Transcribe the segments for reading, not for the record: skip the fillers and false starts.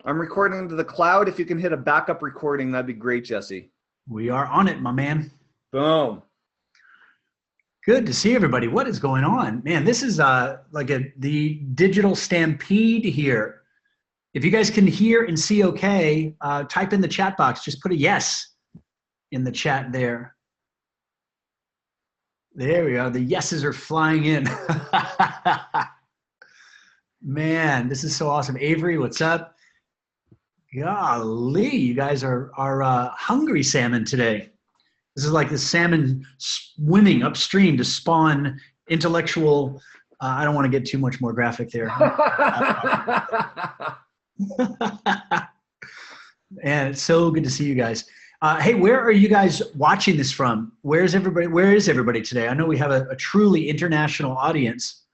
I'm recording to the cloud. If you can hit a backup recording, that'd be great, Jesse. We are on it, my man. Boom. Good to see everybody. What is going on? Man, this is the digital stampede here. If you guys can hear and see okay, type in the chat box. Just put a yes in the chat there. There we go. The yeses are flying in. Man, this is so awesome. Avery, what's up? Golly, you guys are hungry salmon today. This is like the salmon swimming upstream to spawn intellectual. I don't want to get too much more graphic there. And it's so good to see you guys. Hey, where are you guys watching this from? Where is everybody today? I know we have a truly international audience.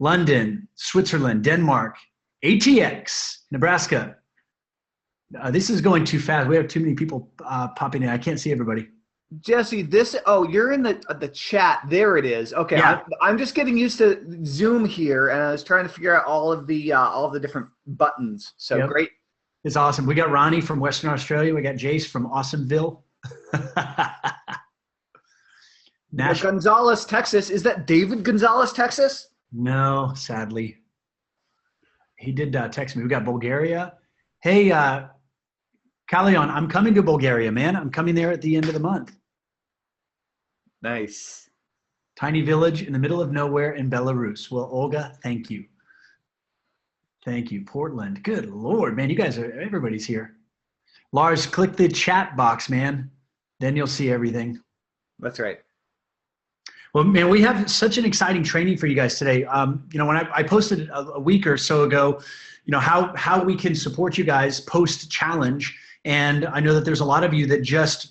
London, Switzerland, Denmark, ATX, Nebraska. This is going too fast. We have too many people popping in. I can't see everybody. Jesse, you're in the chat. There it is. Okay, yeah. I'm just getting used to Zoom here, and I was trying to figure out all of the different buttons. So yep. Great. It's awesome. We got Ronnie from Western Australia. We got Jace from Awesomeville. Gonzales, Texas. Is that David Gonzales, Texas? No, sadly. He did text me. We got Bulgaria. Hey, Kalion, I'm coming to Bulgaria, man. I'm coming there at the end of the month. Nice. Tiny village in the middle of nowhere in Belarus. Well, Olga, thank you. Thank you. Portland. Good Lord, man. You guys everybody's here. Lars, click the chat box, man. Then you'll see everything. That's right. Well, man, we have such an exciting training for you guys today. When I posted a week or so ago, how we can support you guys post-challenge. And I know that there's a lot of you that just,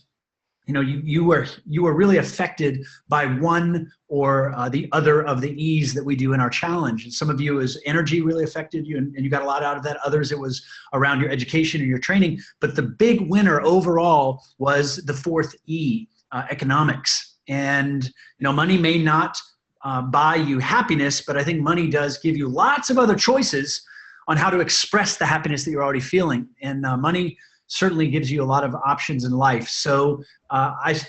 you were really affected by one or the other of the E's that we do in our challenge. And some of you is energy really affected you, and you got a lot out of that. Others, it was around your education and your training. But the big winner overall was the fourth E, economics. And, money may not buy you happiness, but I think money does give you lots of other choices on how to express the happiness that you're already feeling. And money certainly gives you a lot of options in life. So I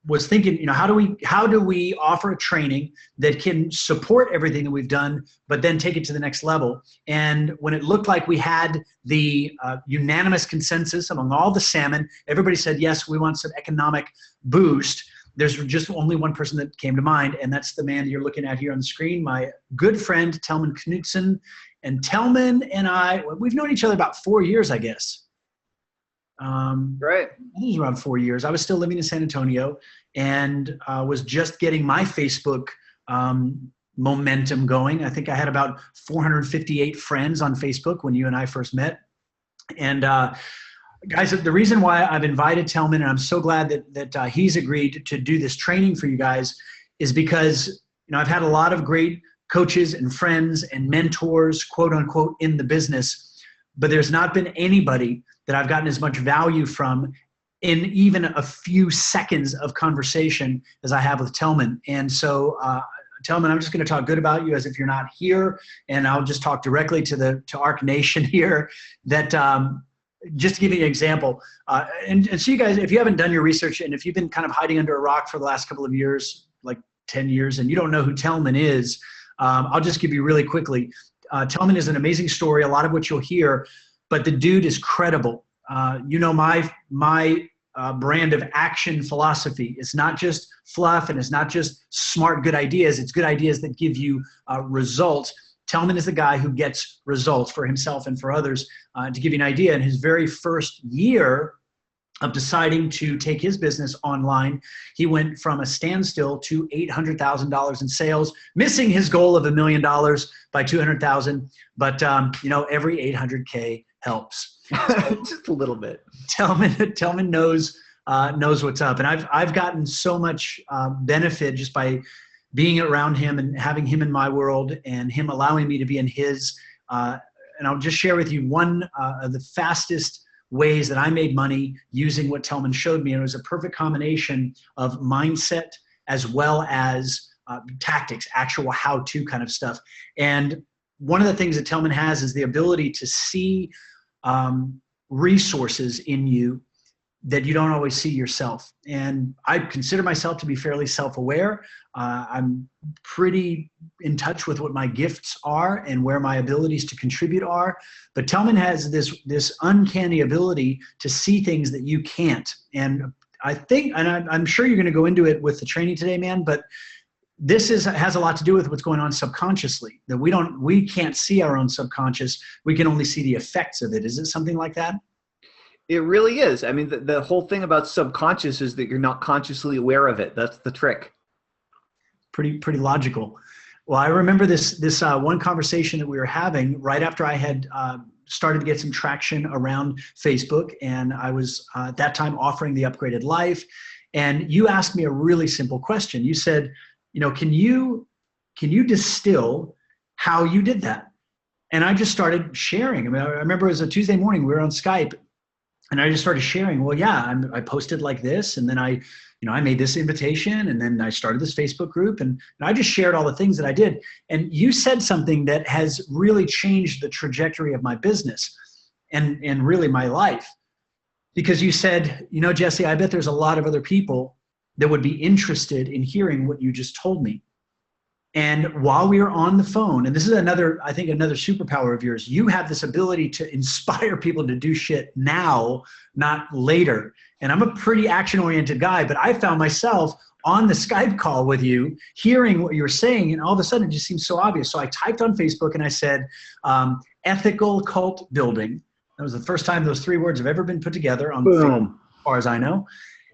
was thinking, how do we offer a training that can support everything that we've done, but then take it to the next level? And when it looked like we had the unanimous consensus among all the salmon, everybody said, yes, we want some economic boost. There's just only one person that came to mind, and that's the man you're looking at here on the screen, my good friend, Telman Knutson. And Telman and I, we've known each other about 4 years, I guess. Right. It was around 4 years. I was still living in San Antonio and was just getting my Facebook momentum going. I think I had about 458 friends on Facebook when you and I first met. And guys, the reason why I've invited Telman, and I'm so glad that he's agreed to do this training for you guys, is because I've had a lot of great coaches and friends and mentors, quote unquote, in the business, but there's not been anybody that I've gotten as much value from in even a few seconds of conversation as I have with Telman. And so Telman, I'm just going to talk good about you as if you're not here, and I'll just talk directly to Arc Nation here. That just to give you an example, and so you guys, if you haven't done your research, and if you've been kind of hiding under a rock for the last couple of years, like 10 years, and you don't know who Telman is, I'll just give you really quickly. Telman is an amazing story, a lot of which you'll hear, but the dude is credible. My brand of action philosophy. It's not just fluff, and it's not just smart, good ideas. It's good ideas that give you results. Telman is the guy who gets results for himself and for others. To give you an idea, in his very first year of deciding to take his business online, he went from a standstill to $800,000 in sales, missing his goal of $1 million by 200,000. But every 800K helps. Just a little bit. Telman knows what's up, and I've gotten so much benefit just by being around him and having him in my world, and him allowing me to be in his. And I'll just share with you one of the fastest ways that I made money using what Telman showed me. And it was a perfect combination of mindset as well as tactics, actual how-to kind of stuff. And one of the things that Telman has is the ability to see resources in you that you don't always see yourself. And I consider myself to be fairly self-aware. I'm pretty in touch with what my gifts are and where my abilities to contribute are. But Telman has this uncanny ability to see things that you can't. And I think, and I'm sure you're going to go into it with the training today, man, but this has a lot to do with what's going on subconsciously, that we can't see our own subconscious. We can only see the effects of it. Is it something like that? It really is. I mean, the whole thing about subconscious is that you're not consciously aware of it. That's the trick. Pretty logical. Well, I remember this one conversation that we were having right after I had started to get some traction around Facebook, and I was at that time offering the upgraded life. And you asked me a really simple question. You said, can you distill how you did that? And I just started sharing. I mean, I remember it was a Tuesday morning. We were on Skype. And I just started sharing, well, yeah, I posted like this, and then I made this invitation, and then I started this Facebook group, and I just shared all the things that I did. And you said something that has really changed the trajectory of my business and really my life. Because you said, Jesse, I bet there's a lot of other people that would be interested in hearing what you just told me. And while we were on the phone, and this is I think another superpower of yours, you have this ability to inspire people to do shit now, not later. And I'm a pretty action-oriented guy, but I found myself on the Skype call with you, hearing what you were saying, and all of a sudden it just seemed so obvious. So I typed on Facebook and I said, ethical cult building. That was the first time those 3 words have ever been put together on Facebook, as far as I know.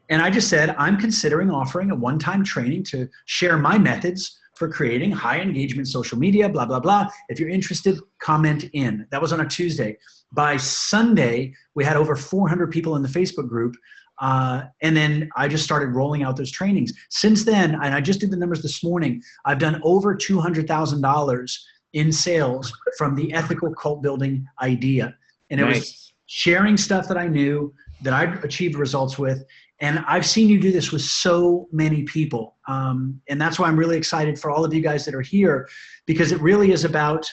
And I just said, I'm considering offering a one-time training to share my methods for creating high engagement social media, blah, blah, blah. If you're interested, comment in. That was on a Tuesday. By Sunday, we had over 400 people in the Facebook group. And then I just started rolling out those trainings. Since then, and I just did the numbers this morning, I've done over $200,000 in sales from the ethical cult building idea. And it was sharing stuff that I knew, that I'd achieved results with. And I've seen you do this with so many people. And that's why I'm really excited for all of you guys that are here, because it really is about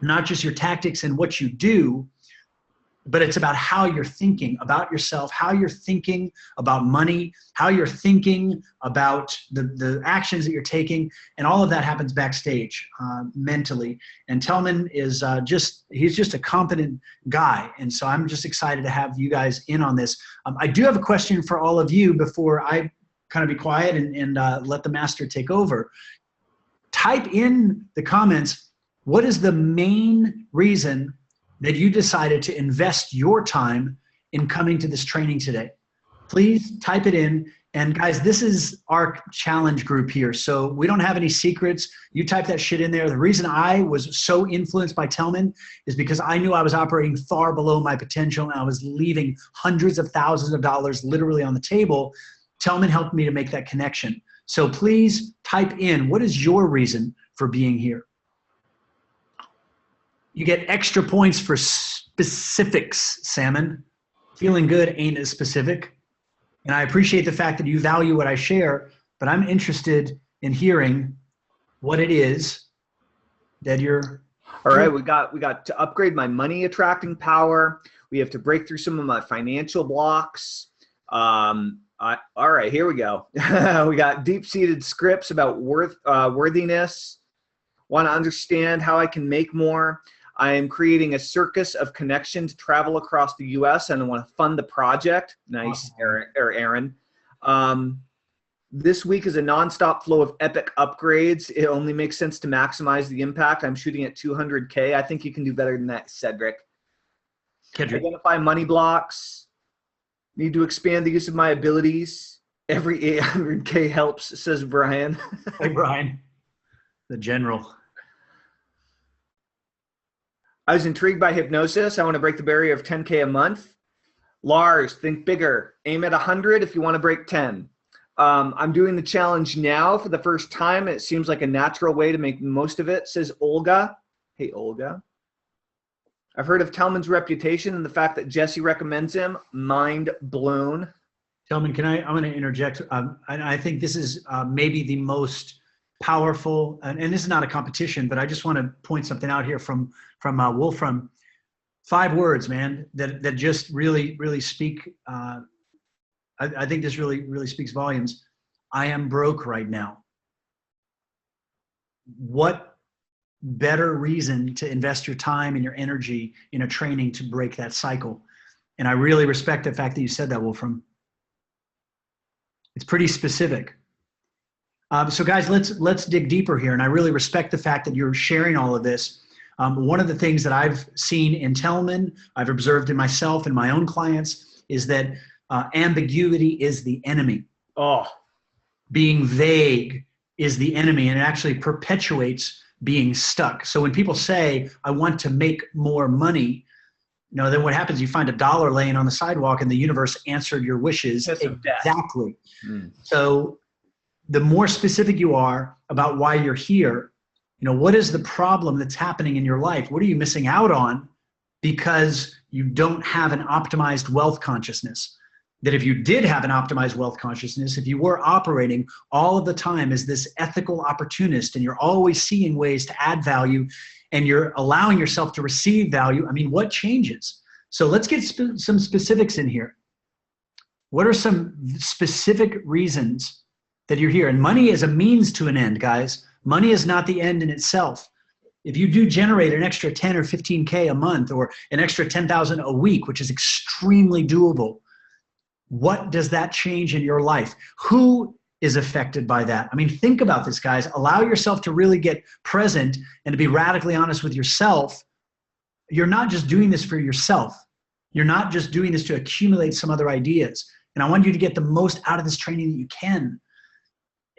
not just your tactics and what you do, but it's about how you're thinking about yourself, how you're thinking about money, how you're thinking about the actions that you're taking. And all of that happens backstage mentally. And Telman is he's just a competent guy. And so I'm just excited to have you guys in on this. I do have a question for all of you before I kind of be quiet and let the master take over. Type in the comments, what is the main reason that you decided to invest your time in coming to this training today? Please type it in. And guys, this is our challenge group here. So we don't have any secrets. You type that shit in there. The reason I was so influenced by Telman is because I knew I was operating far below my potential, and I was leaving hundreds of thousands of dollars literally on the table. Telman helped me to make that connection. So please type in, what is your reason for being here? You get extra points for specifics, Salmon. Feeling good ain't as specific. And I appreciate the fact that you value what I share, but I'm interested in hearing what it is that you're. All right, we got to upgrade my money attracting power. We have to break through some of my financial blocks. All right, here we go. We got deep-seated scripts about worthiness. Want to understand how I can make more. I am creating a circus of connection to travel across the U.S. and I want to fund the project. Nice, Aaron. This week is a nonstop flow of epic upgrades. It only makes sense to maximize the impact. I'm shooting at 200K. I think you can do better than that, Cedric. Identify money blocks. Need to expand the use of my abilities. Every 800K helps, says Brian. Hey, Brian, the general. I was intrigued by hypnosis. I want to break the barrier of 10K a month. Lars, think bigger. Aim at 100 if you want to break 10. I'm doing the challenge now for the first time. It seems like a natural way to make the most of it, says Olga. Hey, Olga. I've heard of Telman's reputation and the fact that Jesse recommends him. Mind blown. Telman, I'm going to interject. I think this is maybe the most powerful, and this is not a competition, but I just want to point something out here from Wolfram. 5 words, man, that just really, really speak. I think this really, really speaks volumes. I am broke right now. What better reason to invest your time and your energy in a training to break that cycle? And I really respect the fact that you said that, Wolfram. It's pretty specific. So guys, let's dig deeper here. And I really respect the fact that you're sharing all of this. One of the things that I've seen in Tellman, I've observed in myself and my own clients, is that ambiguity is the enemy. Oh, being vague is the enemy, and it actually perpetuates being stuck. So when people say, I want to make more money, then what happens? You find $1 laying on the sidewalk and the universe answered your wishes. Exactly. So the more specific you are about why you're here, what is the problem that's happening in your life? What are you missing out on because you don't have an optimized wealth consciousness? That if you did have an optimized wealth consciousness, if you were operating all of the time as this ethical opportunist and you're always seeing ways to add value and you're allowing yourself to receive value, what changes? So let's get some specifics in here. What are some specific reasons that you're here? And money is a means to an end, guys. Money is not the end in itself. If you do generate an extra 10 or 15K a month or an extra 10,000 a week, which is extremely doable, what does that change in your life? Who is affected by that? Think about this, guys. Allow yourself to really get present and to be radically honest with yourself. You're not just doing this for yourself. You're not just doing this to accumulate some other ideas. And I want you to get the most out of this training that you can.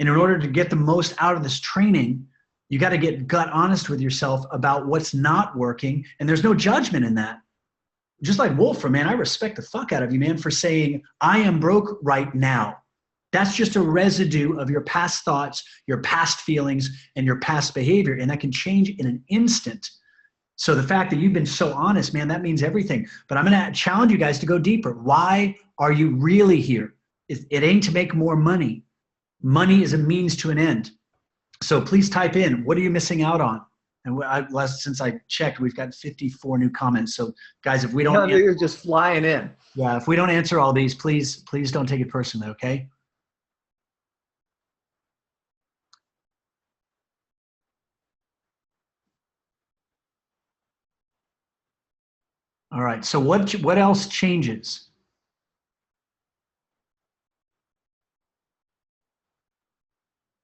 And in order to get the most out of this training, you got to get gut honest with yourself about what's not working. And there's no judgment in that. Just like Wolfram, man, I respect the fuck out of you, man, for saying, I am broke right now. That's just a residue of your past thoughts, your past feelings, and your past behavior. And that can change in an instant. So the fact that you've been so honest, man, that means everything. But I'm going to challenge you guys to go deeper. Why are you really here? It ain't to make more money. Money is a means to an end. So please type in, what are you missing out on? And since I checked, we've got 54 new comments. So guys, if we don't, you're just flying in. Yeah, if we don't answer all these, please don't take it personally, okay? All right. So what else changes?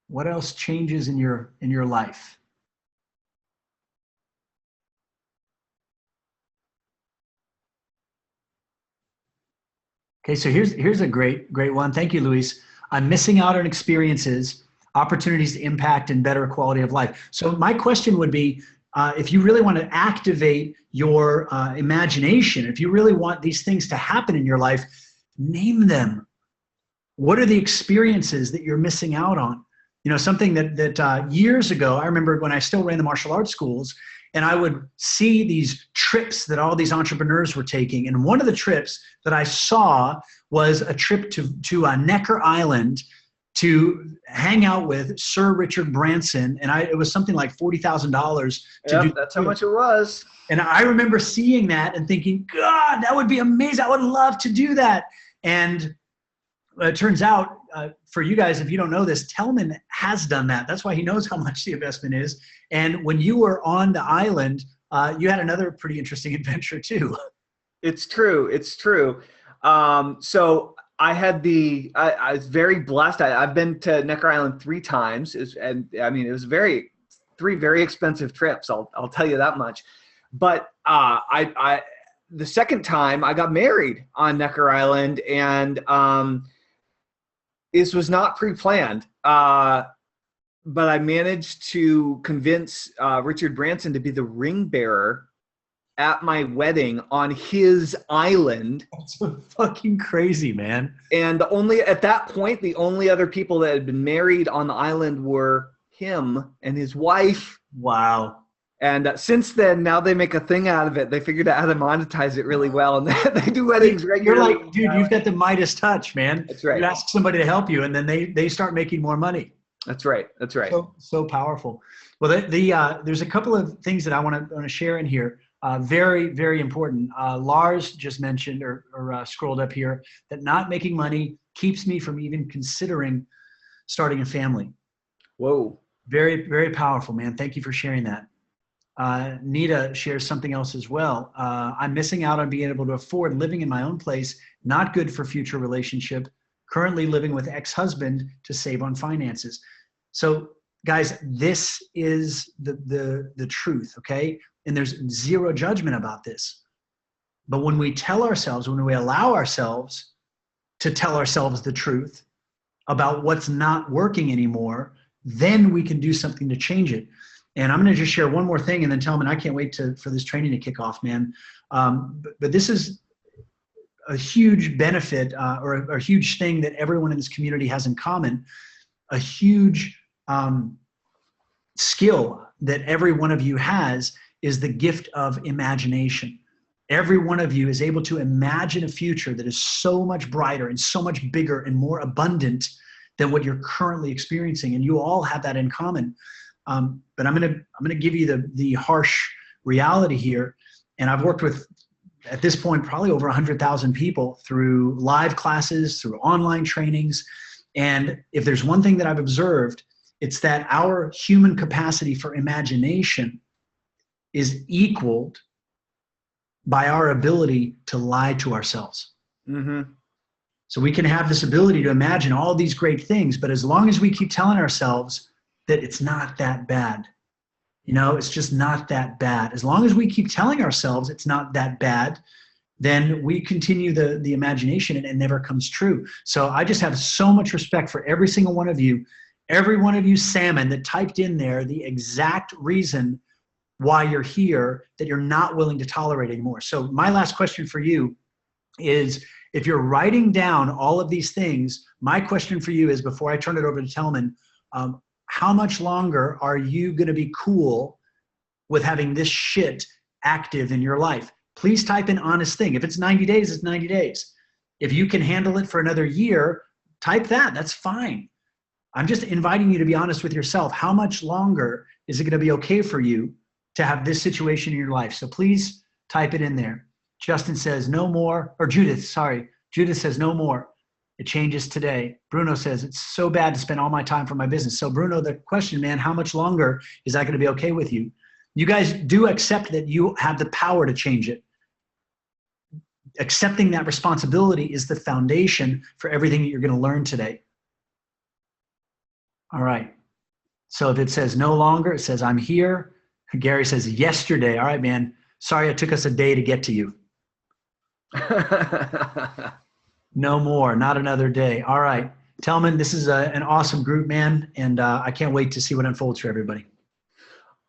What else changes in your life? Okay, so here's a great one. Thank you, Luis. I'm missing out on experiences, opportunities to impact and better quality of life. So my question would be, if you really want to activate your imagination, if you really want these things to happen in your life, name them. What are the experiences that you're missing out on? Something that years ago, I remember when I still ran the martial arts schools, and I would see these trips that all these entrepreneurs were taking. And one of the trips that I saw was a trip to Necker Island to hang out with Sir Richard Branson. And it was something like $40,000 to do. That's how much it was. And I remember seeing that and thinking, God, that would be amazing. I would love to do that. And it turns out, for you guys, if you don't know this, Tellman has done that. That's why he knows how much the investment is. And when you were on the island, you had another pretty interesting adventure too. It's true. It's true. So I was very blessed. I've been to Necker Island 3 times. It was three very expensive trips. I'll tell you that much. But the second time I got married on Necker Island, and this was not pre-planned, but I managed to convince Richard Branson to be the ring bearer at my wedding on his island. That's so fucking crazy, man. And at that point, the only other people that had been married on the island were him and his wife. Wow. And since then, now they make a thing out of it. They figured out how to monetize it really well, and they do weddings regularly. You're like, dude, you've got the Midas touch, man. That's right. You ask somebody to help you, and then they start making more money. That's right. That's right. So powerful. Well, there's a couple of things that I want to share in here. Very, very important. Lars just mentioned or scrolled up here that not making money keeps me from even considering starting a family. Whoa. Very, very powerful, man. Thank you for sharing that. Nita shares something else as well. I'm missing out on being able to afford living in my own place. Not good for future relationship. Currently living with ex-husband to save on finances. So guys, this is the truth, okay? And there's zero judgment about this. But when we tell ourselves, when we allow ourselves to tell ourselves the truth about what's not working anymore, then we can do something to change it. And I'm going to just share one more thing and then tell them, I can't wait for this training to kick off, man. But this is a huge benefit or a huge thing that everyone in this community has in common, a huge skill that every one of you has is the gift of imagination. Every one of you is able to imagine a future that is so much brighter and so much bigger and more abundant than what you're currently experiencing. And you all have that in common. But I'm gonna give you the harsh reality here. And I've worked with, at this point, probably over 100,000 people through live classes, through online trainings. And if there's one thing that I've observed, it's that our human capacity for imagination is equaled by our ability to lie to ourselves. Mm-hmm. So we can have this ability to imagine all these great things, but as long as we keep telling ourselves that it's not that bad, you know, it's just not that bad. As long as we keep telling ourselves it's not that bad, then we continue the imagination and it never comes true. So I just have so much respect for every single one of you salmon that typed in there the exact reason why you're here that you're not willing to tolerate anymore. So my last question for you is, if you're writing down all of these things, my question for you is, before I turn it over to Telman, how much longer are you going to be cool with having this shit active in your life? Please type in honest thing. If it's 90 days, it's 90 days. If you can handle it for another year, type that. That's fine. I'm just inviting you to be honest with yourself. How much longer is it going to be okay for you to have this situation in your life? So please type it in there. Justin says no more, or Judith says no more. It changes today. Bruno says it's so bad to spend all my time for my business. So Bruno, the question, man, how much longer is that going to be okay with you? You guys do accept that you have the power to change it. Accepting that responsibility is the foundation for everything that you're going to learn today. All right. So if it says no longer, it says I'm here. Gary says yesterday. All right, man. Sorry it took us a day to get to you. No more, not another day. All right. Telman, this is an awesome group, man. And I can't wait to see what unfolds for everybody.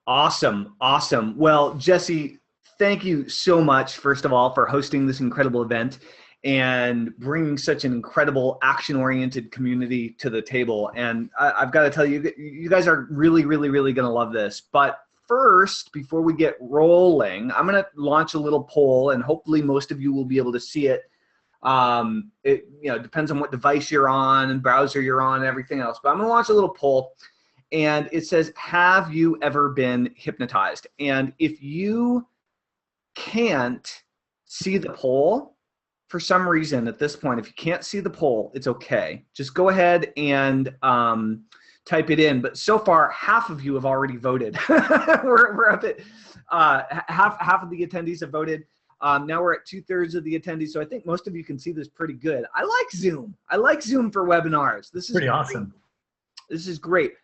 Awesome. Awesome. Well, Jesse, thank you so much, first of all, for hosting this incredible event and bringing such an incredible action-oriented community to the table. And I've got to tell you, you guys are really, really, really going to love this. But first, before we get rolling, I'm going to launch a little poll, and hopefully most of you will be able to see it. It depends on what device you're on and browser you're on and everything else. But I'm going to launch a little poll, and it says, have you ever been hypnotized? And if you can't see the poll, for some reason at this point, if you can't see the poll, it's okay. Just go ahead and type it in. But so far, half of you have already voted. we're up at half of the attendees have voted. Now we're at 2/3 of the attendees. So I think most of you can see this pretty good. I like Zoom. I like Zoom for webinars. This is pretty awesome. This is great.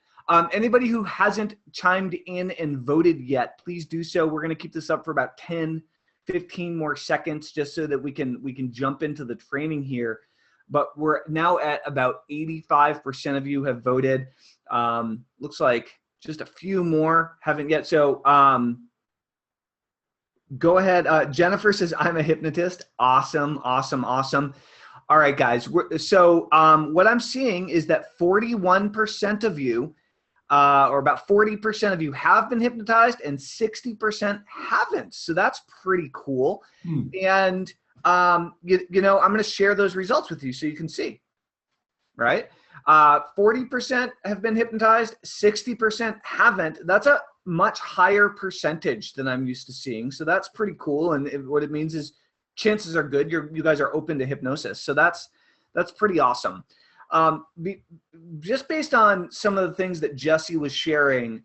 Anybody who hasn't chimed in and voted yet, please do so. We're going to keep this up for about 10-15 more seconds just so that we can jump into the training here. But we're now at about 85% of you have voted. Looks like just a few more haven't yet. So go ahead. Jennifer says, I'm a hypnotist. Awesome, awesome, awesome. All right, guys. So what I'm seeing is that 41% of you, or about 40% of you have been hypnotized and 60% haven't. So that's pretty cool. And, I'm going to share those results with you so you can see, right? 40% have been hypnotized, 60% haven't. That's a much higher percentage than I'm used to seeing. So that's pretty cool. And what it means is chances are good you guys are open to hypnosis. So that's pretty awesome. Just based on some of the things that Jesse was sharing,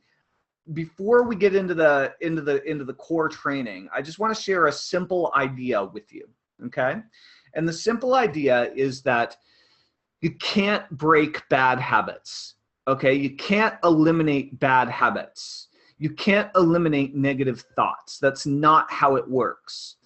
before we get into the core training, I just want to share a simple idea with you. Okay. And the simple idea is that you can't break bad habits. Okay. You can't eliminate bad habits. You can't eliminate negative thoughts. That's not how it works.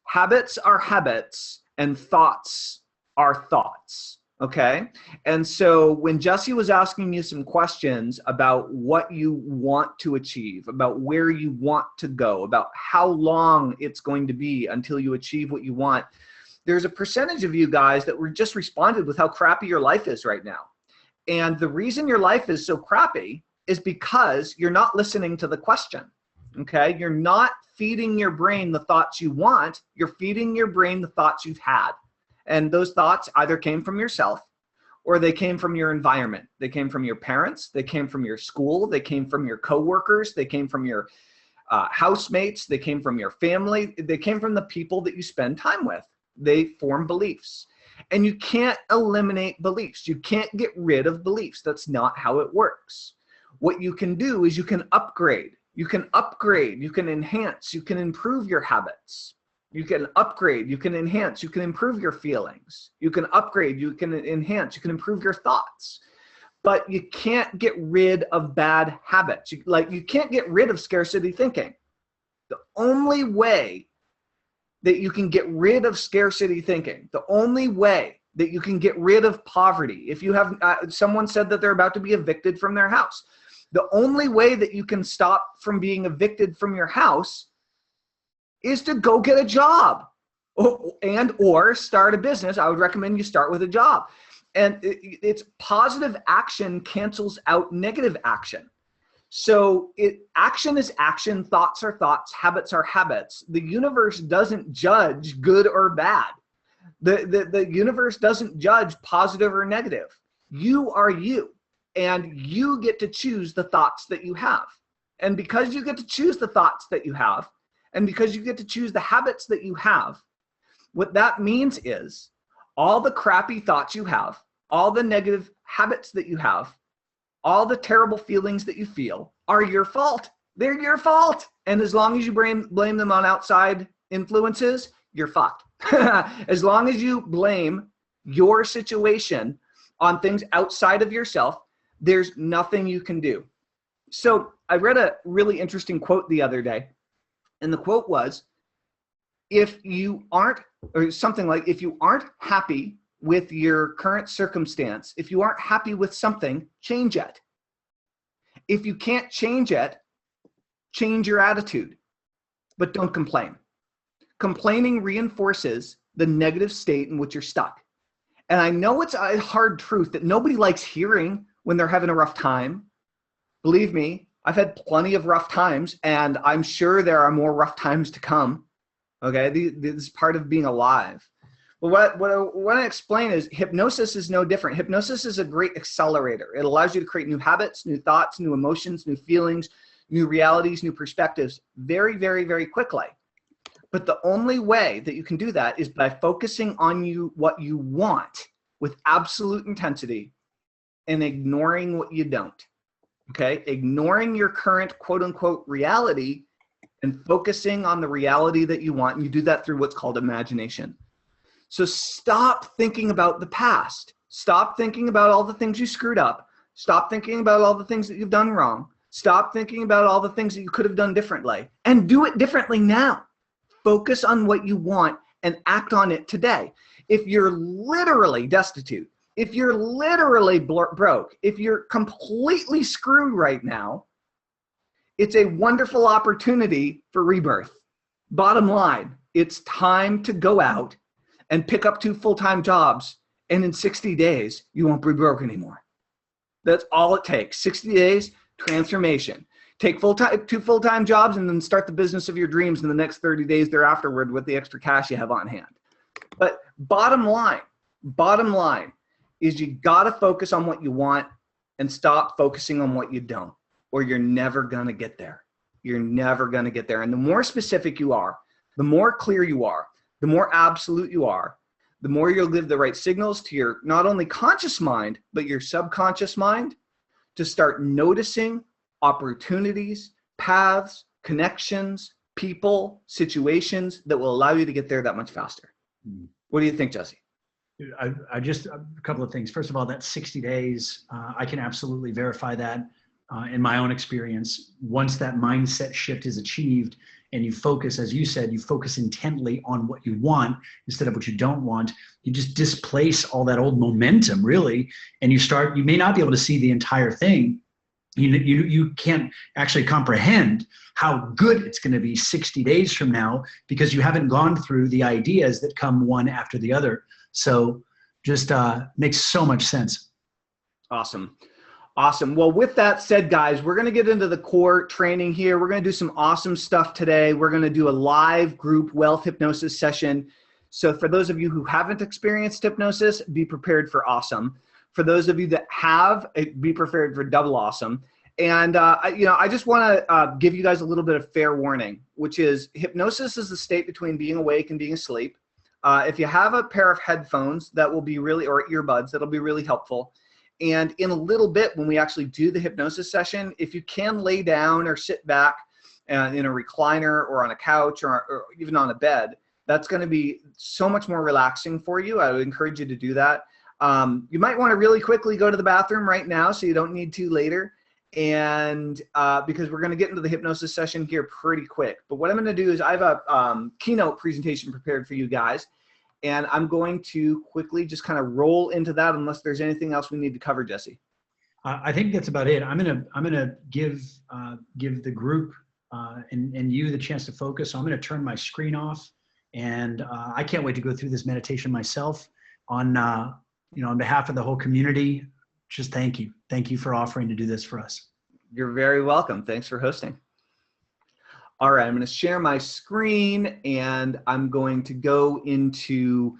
Habits are habits and thoughts are thoughts. Okay. And so when Jesse was asking you some questions about what you want to achieve, about where you want to go, about how long it's going to be until you achieve what you want, there's a percentage of you guys that were just responded with how crappy your life is right now. And the reason your life is so crappy is because you're not listening to the question. Okay. You're not feeding your brain the thoughts you want. You're feeding your brain the thoughts you've had. And those thoughts either came from yourself or they came from your environment. They came from your parents. They came from your school. They came from your coworkers. They came from your housemates. They came from your family. They came from the people that you spend time with. They form beliefs. And you can't eliminate beliefs. You can't get rid of beliefs. That's not how it works. What you can do is you can upgrade. You can upgrade. You can enhance. You can improve your habits. You can upgrade, you can enhance, you can improve your feelings. You can upgrade, you can enhance, you can improve your thoughts. But you can't get rid of bad habits. You can't get rid of scarcity thinking. The only way that you can get rid of scarcity thinking, the only way that you can get rid of poverty, if you have, someone said that they're about to be evicted from their house. The only way that you can stop from being evicted from your house is to go get a job or start a business. I would recommend you start with a job. And it's positive action cancels out negative action. So action is action, thoughts are thoughts, habits are habits. The universe doesn't judge good or bad. The universe doesn't judge positive or negative. You are you, and you get to choose the thoughts that you have. And because you get to choose the thoughts that you have, and because you get to choose the habits that you have, what that means is all the crappy thoughts you have, all the negative habits that you have, all the terrible feelings that you feel are your fault. They're your fault. And as long as you blame them on outside influences, you're fucked. As long as you blame your situation on things outside of yourself, there's nothing you can do. So I read a really interesting quote the other day. And the quote was, if you aren't, or something like, if you aren't happy with your current circumstance, if you aren't happy with something, change it. If you can't change it, change your attitude, but don't complain. Complaining reinforces the negative state in which you're stuck. And I know it's a hard truth that nobody likes hearing when they're having a rough time. Believe me, I've had plenty of rough times, and I'm sure there are more rough times to come. Okay, this is part of being alive. But what I want to explain is hypnosis is no different. Hypnosis is a great accelerator. It allows you to create new habits, new thoughts, new emotions, new feelings, new realities, new perspectives very, very, very quickly. But the only way that you can do that is by focusing on what you want with absolute intensity and ignoring what you don't. Okay, ignoring your current quote unquote reality and focusing on the reality that you want. And you do that through what's called imagination. So stop thinking about the past. Stop thinking about all the things you screwed up. Stop thinking about all the things that you've done wrong. Stop thinking about all the things that you could have done differently, and do it differently now. Focus on what you want and act on it today. If you're literally destitute, if you're literally broke, if you're completely screwed right now, it's a wonderful opportunity for rebirth. Bottom line, it's time to go out and pick up 2 full-time jobs, and in 60 days, you won't be broke anymore. That's all it takes. 60 days, transformation. Take 2 full-time jobs and then start the business of your dreams in the next 30 days thereafterward with the extra cash you have on hand. But bottom line is you got to focus on what you want and stop focusing on what you don't. or you're never going to get there. You're never going to get there. And the more specific you are, the more clear you are, the more absolute you are, the more you'll give the right signals to your not only conscious mind, but your subconscious mind to start noticing opportunities, paths, connections, people, situations that will allow you to get there that much faster. What do you think, Jesse? I just, a couple of things. First of all, that 60 days, I can absolutely verify that in my own experience. Once that mindset shift is achieved and you focus, as you said, you focus intently on what you want instead of what you don't want, you just displace all that old momentum, really. And you may not be able to see the entire thing. You can't actually comprehend how good it's going to be 60 days from now because you haven't gone through the ideas that come one after the other. So just makes so much sense. Awesome. Awesome. Well, with that said, guys, we're going to get into the core training here. We're going to do some awesome stuff today. We're going to do a live group wealth hypnosis session. So for those of you who haven't experienced hypnosis, be prepared for awesome. For those of you that have, be prepared for double awesome. And, I just want to give you guys a little bit of fair warning, which is hypnosis is the state between being awake and being asleep. If you have a pair of headphones, that will be really, or earbuds, that'll be really helpful. And in a little bit, when we actually do the hypnosis session, if you can lay down or sit back in a recliner or on a couch or even on a bed, that's going to be so much more relaxing for you. I would encourage you to do that. You might want to really quickly go to the bathroom right now so you don't need to later. And because we're going to get into the hypnosis session here pretty quick. But what I'm going to do is I have a keynote presentation prepared for you guys. And I'm going to quickly just kind of roll into that unless there's anything else we need to cover, Jesse. I think that's about it. I'm gonna give the group and you the chance to focus. So I'm going to turn my screen off, and I can't wait to go through this meditation myself. On behalf of the whole community, just thank you for offering to do this for us. You're very welcome. Thanks for hosting. All right, I'm going to share my screen, and I'm going to go into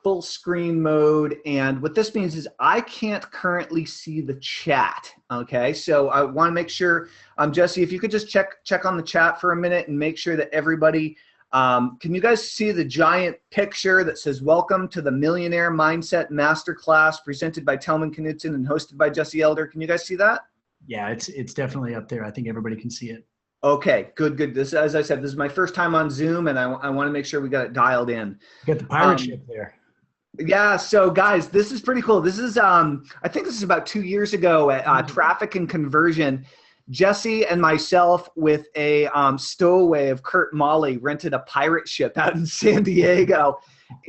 full screen mode. And what this means is I can't currently see the chat. Okay, so I want to make sure, Jesse, if you could just check on the chat for a minute and make sure that everybody, can you guys see the giant picture that says welcome to the Millionaire Mindset Masterclass presented by Telman Knudsen and hosted by Jesse Elder? Can you guys see that? Yeah, it's definitely up there. I think everybody can see it. Okay, good. This, as I said, this is my first time on Zoom, and I want to make sure we got it dialed in. You got the pirate ship there. Yeah, so guys, this is pretty cool. This is, I think this is about 2 years ago at Traffic and Conversion. Jesse and myself with a stowaway of Kurt Molly rented a pirate ship out in San Diego.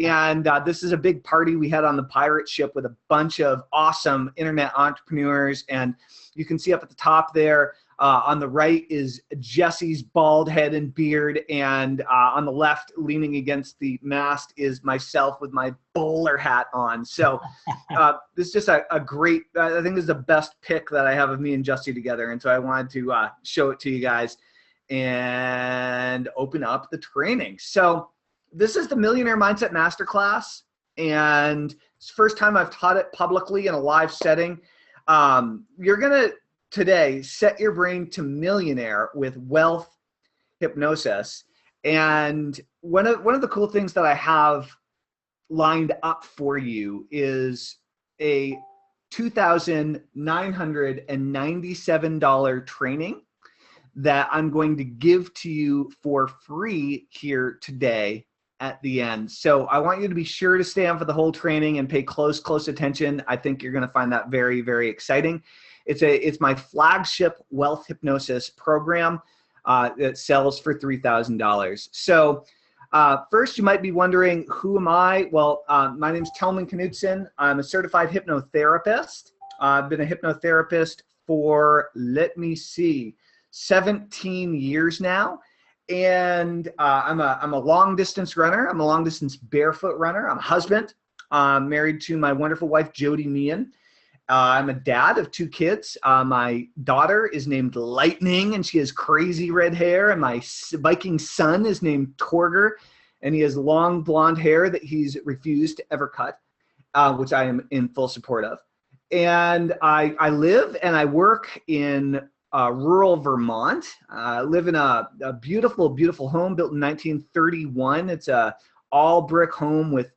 And this is a big party we had on the pirate ship with a bunch of awesome internet entrepreneurs. And you can see up at the top there, on the right is Jesse's bald head and beard, and on the left, leaning against the mast, is myself with my bowler hat on. So this is just a great, I think this is the best pic that I have of me and Jesse together. And so I wanted to show it to you guys and open up the training. So this is the Millionaire Mindset Masterclass, and it's the first time I've taught it publicly in a live setting. You're going to today set your brain to millionaire with wealth hypnosis. And one of the cool things that I have lined up for you is a $2,997 training that I'm going to give to you for free here today at the end. So I want you to be sure to stay on for the whole training and pay close attention. I think you're going to find that very, very exciting. It's my flagship wealth hypnosis program that sells for $3,000. So first, you might be wondering, who am I? Well, my name is Telman Knudsen. I'm a certified hypnotherapist. I've been a hypnotherapist for, 17 years now. And I'm a long distance runner. I'm a long distance barefoot runner. I'm a husband. I'm married to my wonderful wife, Jody Meehan. I'm a dad of 2 kids. My daughter is named Lightning, and she has crazy red hair. And my Viking son is named Torger, and he has long blonde hair that he's refused to ever cut, which I am in full support of. And I live and I work in rural Vermont. I live in a beautiful, beautiful home built in 1931. It's a all brick home with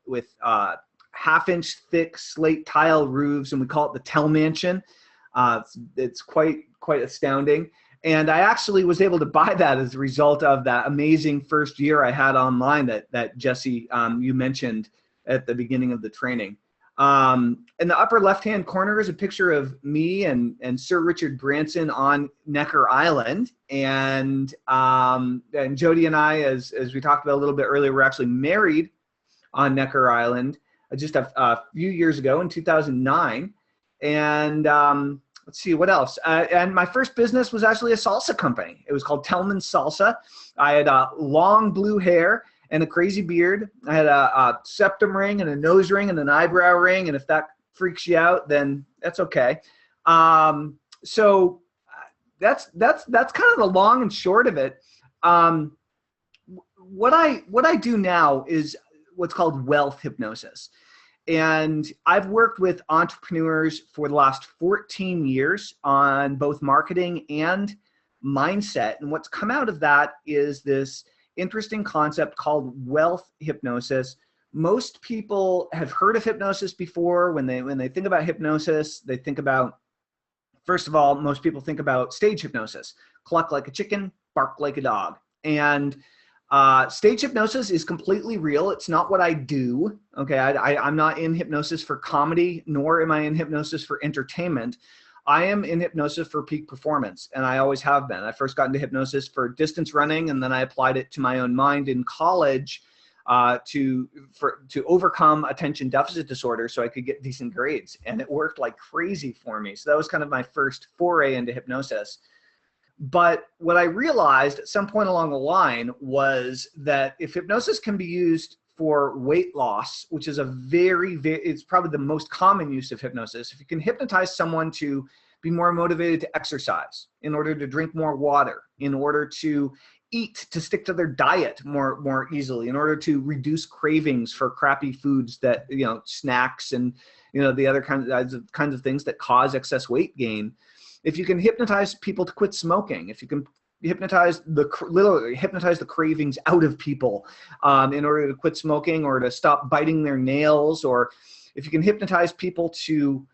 half-inch thick slate tile roofs, and we call it the Tell Mansion. It's quite astounding. And I actually was able to buy that as a result of that amazing first year I had online that Jesse, you mentioned at the beginning of the training. In the upper left-hand corner is a picture of me and Sir Richard Branson on Necker Island. And Jody and I, as we talked about a little bit earlier, were actually married on Necker Island just a few years ago in 2009. And let's see, what else? And my first business was actually a salsa company. It was called Tellman's Salsa. I had long blue hair and a crazy beard. I had a septum ring and a nose ring and an eyebrow ring. And if that freaks you out, then that's okay. So that's kind of the long and short of it. What I do now is what's called wealth hypnosis. And I've worked with entrepreneurs for the last 14 years on both marketing and mindset. And what's come out of that is this interesting concept called wealth hypnosis. Most people have heard of hypnosis before. When they think about hypnosis, they think about, first of all, most people think about stage hypnosis: cluck like a chicken, bark like a dog. And stage hypnosis is completely real. It's not what I do. Okay, I'm not in hypnosis for comedy, nor am I in hypnosis for entertainment. I am in hypnosis for peak performance, and I always have been. I first got into hypnosis for distance running, and then I applied it to my own mind in college to overcome attention deficit disorder so I could get decent grades, and it worked like crazy for me. So that was kind of my first foray into hypnosis. But what I realized at some point along the line was that if hypnosis can be used for weight loss, which is it's probably the most common use of hypnosis. If you can hypnotize someone to be more motivated to exercise, in order to drink more water, in order to eat, to stick to their diet more easily, in order to reduce cravings for crappy foods that, snacks and, the other kinds of things that cause excess weight gain. If you can hypnotize people to quit smoking, if you can literally hypnotize the cravings out of people in order to quit smoking or to stop biting their nails, or if you can hypnotize people to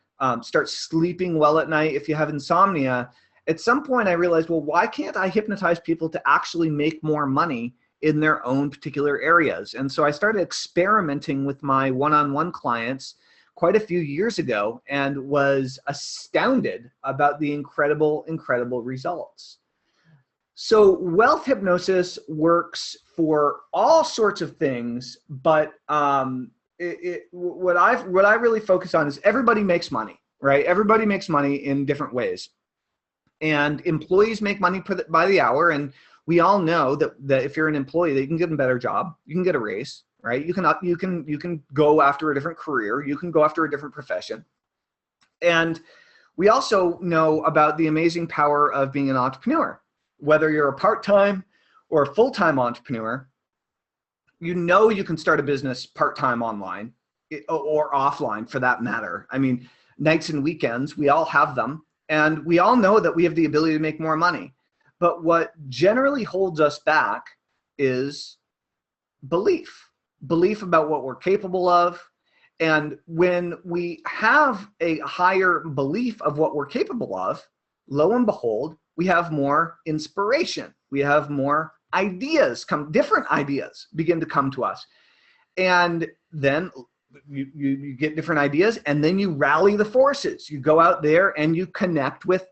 start sleeping well at night if you have insomnia, at some point I realized, well, why can't I hypnotize people to actually make more money in their own particular areas? And so I started experimenting with my one-on-one clients quite a few years ago and was astounded about the incredible results. So wealth hypnosis works for all sorts of things, but what I really focus on is everybody makes money, right? Everybody makes money in different ways, and employees make money by the hour. And we all know that if you're an employee, you can get a better job, you can get a raise, right? You can go after a different career, you can go after a different profession. And we also know about the amazing power of being an entrepreneur. Whether you're a part-time or a full-time entrepreneur, you can start a business part-time online or offline for that matter. I mean, nights and weekends, we all have them, and we all know that we have the ability to make more money. But what generally holds us back is belief about what we're capable of. And when we have a higher belief of what we're capable of, lo and behold, we have more inspiration. We have more ideas, different ideas begin to come to us. And then you get different ideas, and then you rally the forces. You go out there and you connect with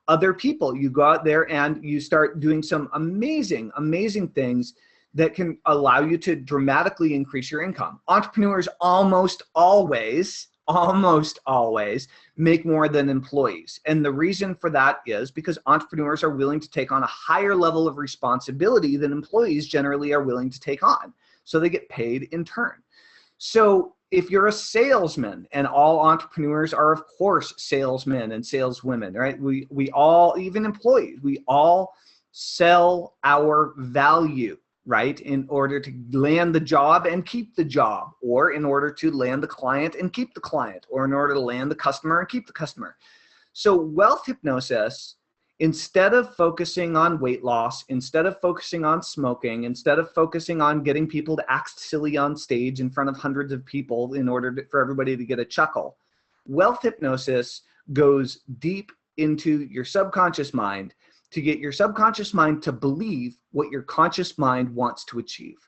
other people. You go out there and you start doing some amazing things that can allow you to dramatically increase your income. Entrepreneurs almost always make more than employees. And the reason for that is because entrepreneurs are willing to take on a higher level of responsibility than employees generally are willing to take on. So they get paid in turn. So if you're a salesman, and all entrepreneurs are of course salesmen and saleswomen, right? We all, even employees, we all sell our value, right? In order to land the job and keep the job, or in order to land the client and keep the client, or in order to land the customer and keep the customer. So wealth hypnosis Instead of focusing on weight loss, instead of focusing on smoking, instead of focusing on getting people to act silly on stage in front of hundreds of people in order for everybody to get a chuckle, wealth hypnosis goes deep into your subconscious mind to get your subconscious mind to believe what your conscious mind wants to achieve.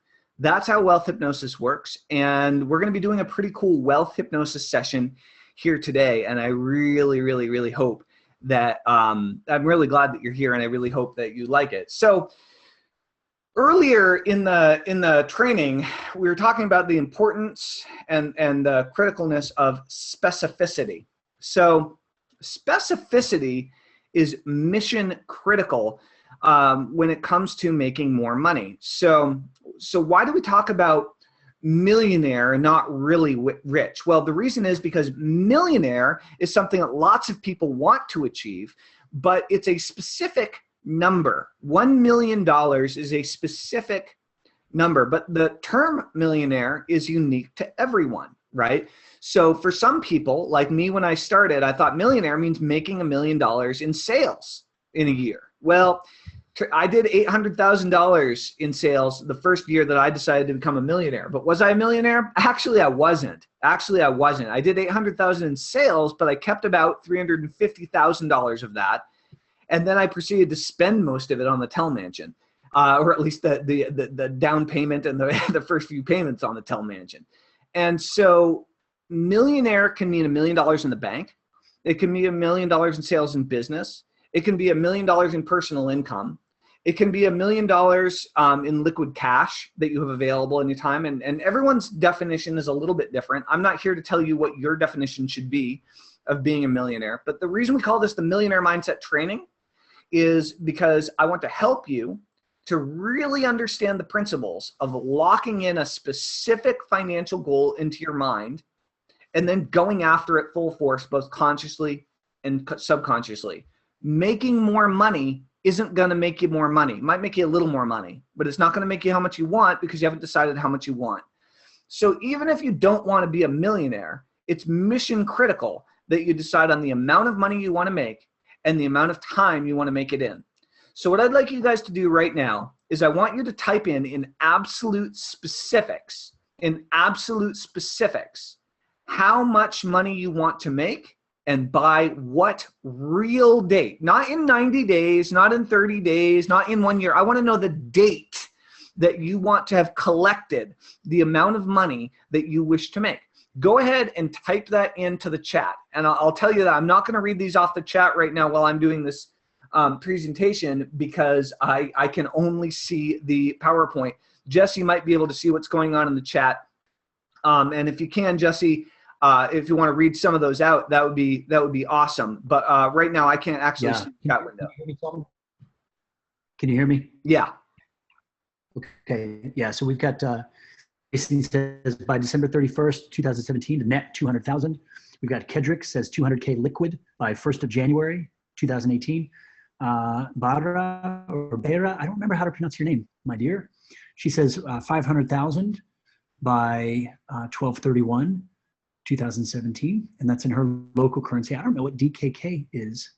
That's how wealth hypnosis works. And we're going to be doing a pretty cool wealth hypnosis session here today. And I really, really, really hope that I'm really glad that you're here, and I really hope that you like it. So earlier in the training, we were talking about the importance and the criticalness of specificity. So specificity is mission critical when it comes to making more money. So why do we talk about millionaire and not really rich? Well, the reason is because millionaire is something that lots of people want to achieve, but it's a specific number. $1 million is a specific number, but the term millionaire is unique to everyone, right? So for some people, like me when I started, I thought millionaire means making $1 million in sales in a year. Well, I did $800,000 in sales the first year that I decided to become a millionaire. But was I a millionaire? Actually, I wasn't. I did $800,000 in sales, but I kept about $350,000 of that. And then I proceeded to spend most of it on the Tell Mansion, or at least the down payment and the first few payments on the Tell Mansion. And so millionaire can mean $1 million in the bank. It can be $1 million in sales and business. It can be $1 million in personal income. It can be $1 million in liquid cash that you have available anytime. And everyone's definition is a little bit different. I'm not here to tell you what your definition should be of being a millionaire. But the reason we call this the Millionaire Mindset Training is because I want to help you to really understand the principles of locking in a specific financial goal into your mind and then going after it full force, both consciously and subconsciously. Making more money isn't going to make you more money. It might make you a little more money, but it's not going to make you how much you want because you haven't decided how much you want. So even if you don't want to be a millionaire, it's mission critical that you decide on the amount of money you want to make and the amount of time you want to make it in. So what I'd like you guys to do right now is I want you to type in absolute specifics, how much money you want to make and by what real date. Not in 90 days, not in 30 days, not in 1 year. I want to know the date that you want to have collected the amount of money that you wish to make. Go ahead and type that into the chat. And I'll tell you that I'm not going to read these off the chat right now while I'm doing this presentation because I can only see the PowerPoint. Jesse might be able to see what's going on in the chat. And if you can, Jesse, if you want to read some of those out, that would be awesome. But right now I can't actually see the chat window. Can you hear me? Yeah. Okay. Yeah. So we've got Jason says by December 31st, 2017, the net 200,000. We've got Kedrick says 200K liquid by 1st of January, 2018. Barra or Bera, I don't remember how to pronounce your name, my dear. She says 500,000 by 12/31, 2017, and that's in her local currency. I don't know what DKK is.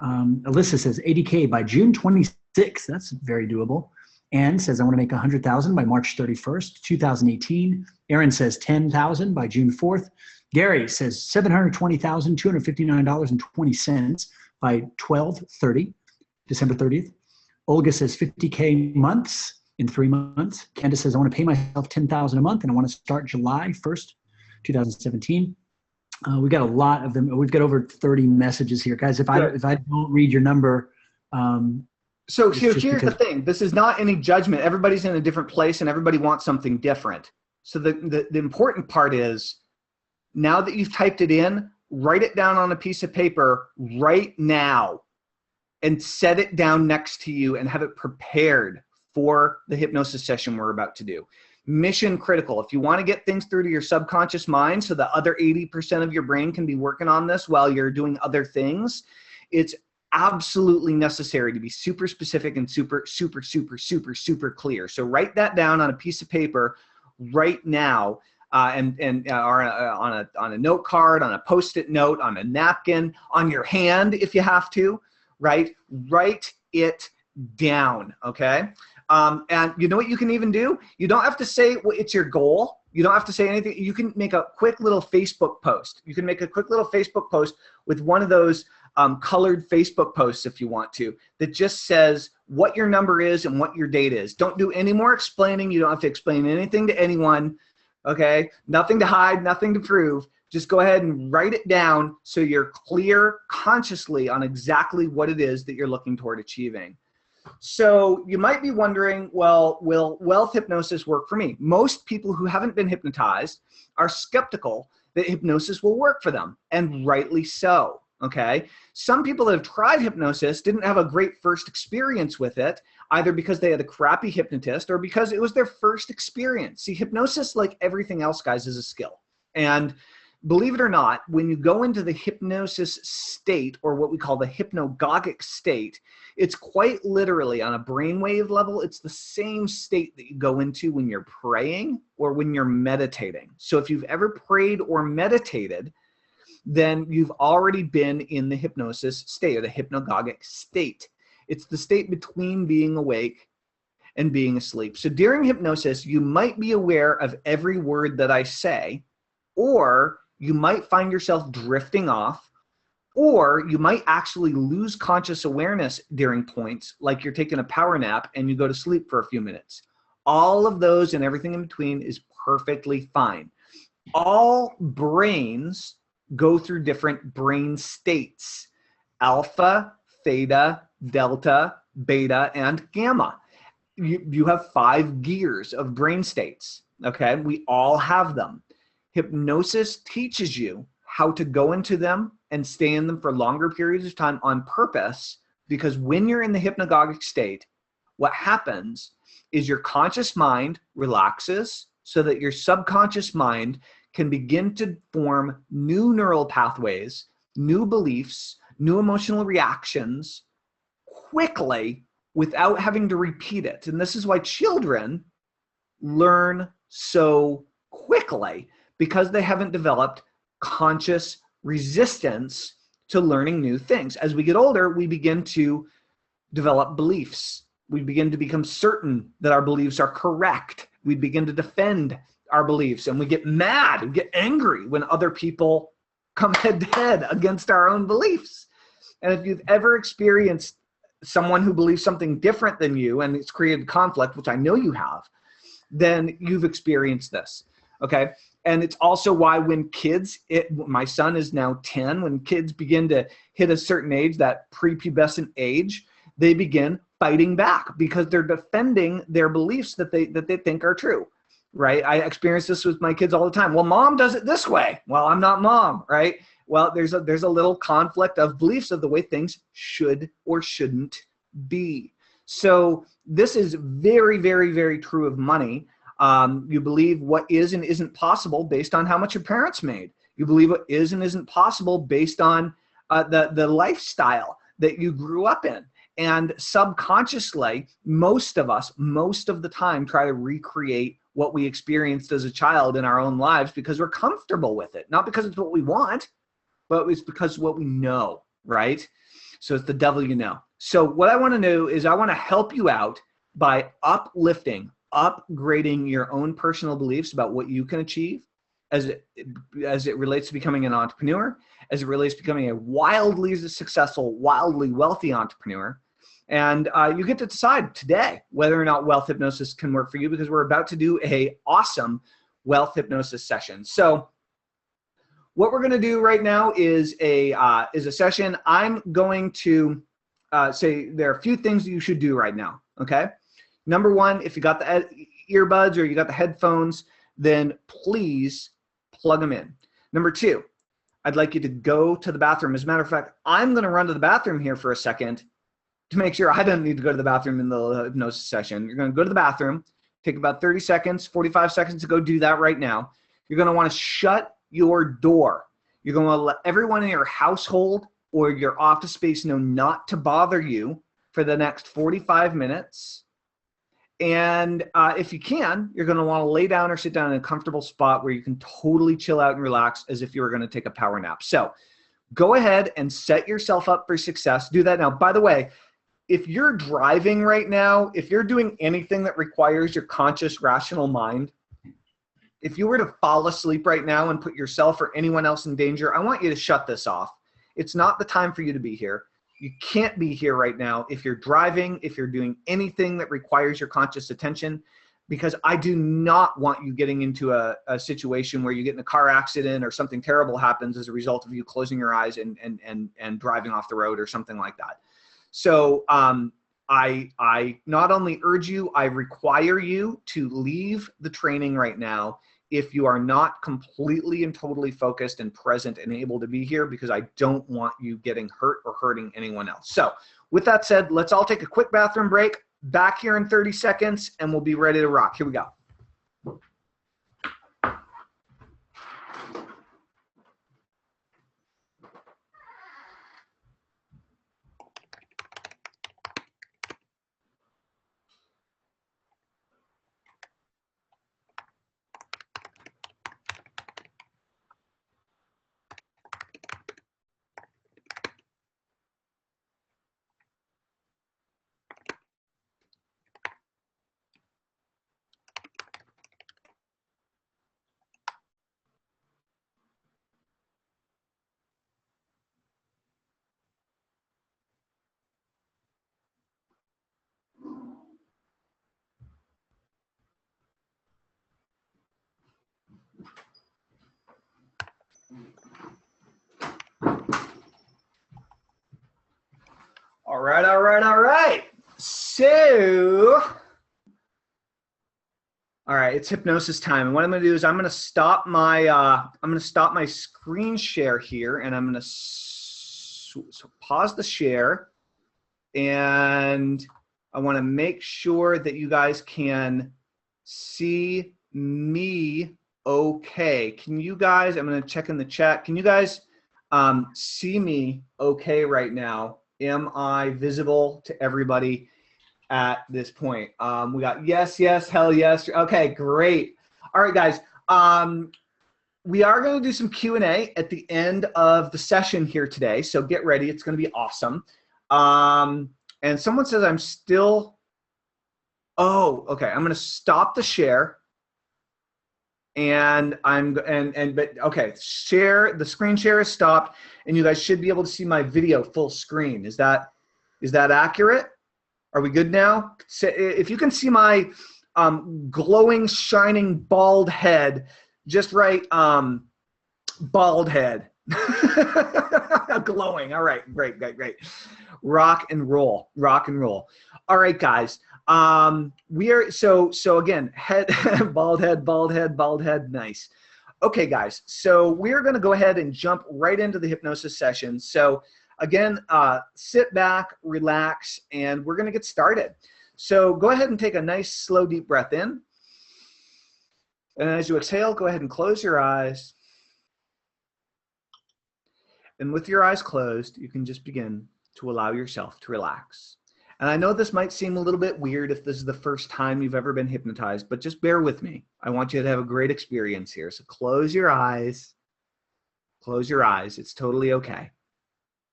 Alyssa says 80K by June 26th. That's very doable. Ann says I want to make 100,000 by March 31st, 2018. Aaron says 10,000 by June 4th. Gary says $720,259.20 by 12/30, December 30th. Olga says 50K months in 3 months. Candace says I want to pay myself 10,000 a month and I want to start July 1st, 2017. We've got a lot of them. We've got over 30 messages here, guys. If I don't read your number, so here's the thing. This is not any judgment. Everybody's in a different place and everybody wants something different. So the important part is now that you've typed it in, write it down on a piece of paper right now and set it down next to you and have it prepared for the hypnosis session we're about to do. Mission critical. If you want to get things through to your subconscious mind so the other 80% of your brain can be working on this while you're doing other things, it's absolutely necessary to be super specific and super clear. So write that down on a piece of paper right now, or on a note card, on a Post-it note, on a napkin, on your hand if you have to. right? Write it down, okay? And you know what you can even do? You don't have to say it's your goal. You don't have to say anything. You can make a quick little Facebook post. You can make a quick little Facebook post with one of those colored Facebook posts if you want to, that just says what your number is and what your date is. Don't do any more explaining. You don't have to explain anything to anyone, okay? Nothing to hide, nothing to prove. Just go ahead and write it down so you're clear consciously on exactly what it is that you're looking toward achieving. So you might be wondering, well, will wealth hypnosis work for me? Most people who haven't been hypnotized are skeptical that hypnosis will work for them, and rightly so, okay? Some people that have tried hypnosis didn't have a great first experience with it, either because they had a crappy hypnotist or because it was their first experience. See, hypnosis, like everything else, guys, is a skill. And believe it or not, when you go into the hypnosis state, or what we call the hypnagogic state, it's quite literally on a brainwave level, it's the same state that you go into when you're praying or when you're meditating. So if you've ever prayed or meditated, then you've already been in the hypnosis state, or the hypnagogic state. It's the state between being awake and being asleep. So during hypnosis, you might be aware of every word that I say, or you might find yourself drifting off, or you might actually lose conscious awareness during points, like you're taking a power nap and you go to sleep for a few minutes. All of those and everything in between is perfectly fine. All brains go through different brain states: alpha, theta, delta, beta, and gamma. You have 5 gears of brain states, okay? We all have them. Hypnosis teaches you how to go into them and stay in them for longer periods of time on purpose, because when you're in the hypnagogic state, what happens is your conscious mind relaxes so that your subconscious mind can begin to form new neural pathways, new beliefs, new emotional reactions quickly without having to repeat it. And this is why children learn so quickly, because they haven't developed conscious resistance to learning new things. As we get older, we begin to develop beliefs. We begin to become certain that our beliefs are correct. We begin to defend our beliefs, and we get mad and get angry when other people come head to head against our own beliefs. And if you've ever experienced someone who believes something different than you and it's created conflict, which I know you have, then you've experienced this, okay? And it's also why when kids, my son is now 10, when kids begin to hit a certain age, that prepubescent age, they begin fighting back because they're defending their beliefs that they think are true, right? I experience this with my kids all the time. Well, mom does it this way. Well, I'm not mom, right? Well, there's a little conflict of beliefs of the way things should or shouldn't be. So this is very, very, very true of money. You believe what is and isn't possible based on how much your parents made. You believe what is and isn't possible based on the lifestyle that you grew up in. And subconsciously, most of us, most of the time, try to recreate what we experienced as a child in our own lives because we're comfortable with it. Not because it's what we want, but it's because what we know, right? So it's the devil you know. So what I want to do is I want to help you out by uplifting, upgrading your own personal beliefs about what you can achieve as it relates to becoming an entrepreneur, as it relates to becoming a wildly successful, wildly wealthy entrepreneur. And you get to decide today whether or not wealth hypnosis can work for you, because we're about to do a awesome wealth hypnosis session. So what we're going to do right now is a session. I'm going to say there are a few things that you should do right now, okay? Number one, if you got the earbuds or you got the headphones, then please plug them in. Number two, I'd like you to go to the bathroom. As a matter of fact, I'm going to run to the bathroom here for a second to make sure I don't need to go to the bathroom in the hypnosis session. You're going to go to the bathroom, take about 30 seconds, 45 seconds to go do that right now. You're going to want to shut your door. You're going to let everyone in your household or your office space know not to bother you for the next 45 minutes. And if you can, you're going to want to lay down or sit down in a comfortable spot where you can totally chill out and relax as if you were going to take a power nap. So Go ahead and set yourself up for success. Do that now. By the way, if you're driving right now, if you're doing anything that requires your conscious, rational mind, if you were to fall asleep right now and put yourself or anyone else in danger, I want you to shut this off. It's not the time for you to be here. You can't be here right now if you're driving, if you're doing anything that requires your conscious attention, because I do not want you getting into a situation where you get in a car accident or something terrible happens as a result of you closing your eyes and driving off the road or something like that. So I not only urge you, I require you to leave the training right now if you are not completely and totally focused and present and able to be here, because I don't want you getting hurt or hurting anyone else. So with that said, let's all take a quick bathroom break. Back here in 30 seconds, and we'll be ready to rock. Here we go. All right, all right, all right. So, all right, it's hypnosis time. And what I'm going to do is I'm going to stop my screen share here, and I'm going to pause the share, and I want to make sure that you guys can see me okay. Can you guys, I'm going to check in the chat. Can you guys see me okay right now? Am I visible to everybody at this point? We got yes, yes, hell yes. Okay, great. All right, guys. We are going to do some Q&A at the end of the session here today, so get ready. It's going to be awesome. And someone says I'm still, oh, okay. I'm going to stop the share. And but okay, share, the screen share is stopped, and you guys should be able to see my video full screen. Is that accurate? Are we good now? So if you can see my glowing, shining, bald head, just write bald head. Glowing. All right, great, great, great. Rock and roll, rock and roll. All right, guys. We are so again, head, bald head, bald head, bald head. Nice. Okay, guys. So we're going to go ahead and jump right into the hypnosis session. So again, sit back, relax, and we're going to get started. So go ahead and take a nice, slow, deep breath in. And as you exhale, go ahead and close your eyes. And with your eyes closed, you can just begin to allow yourself to relax. And I know this might seem a little bit weird if this is the first time you've ever been hypnotized, but just bear with me. I want you to have a great experience here. So close your eyes. Close your eyes. It's totally okay.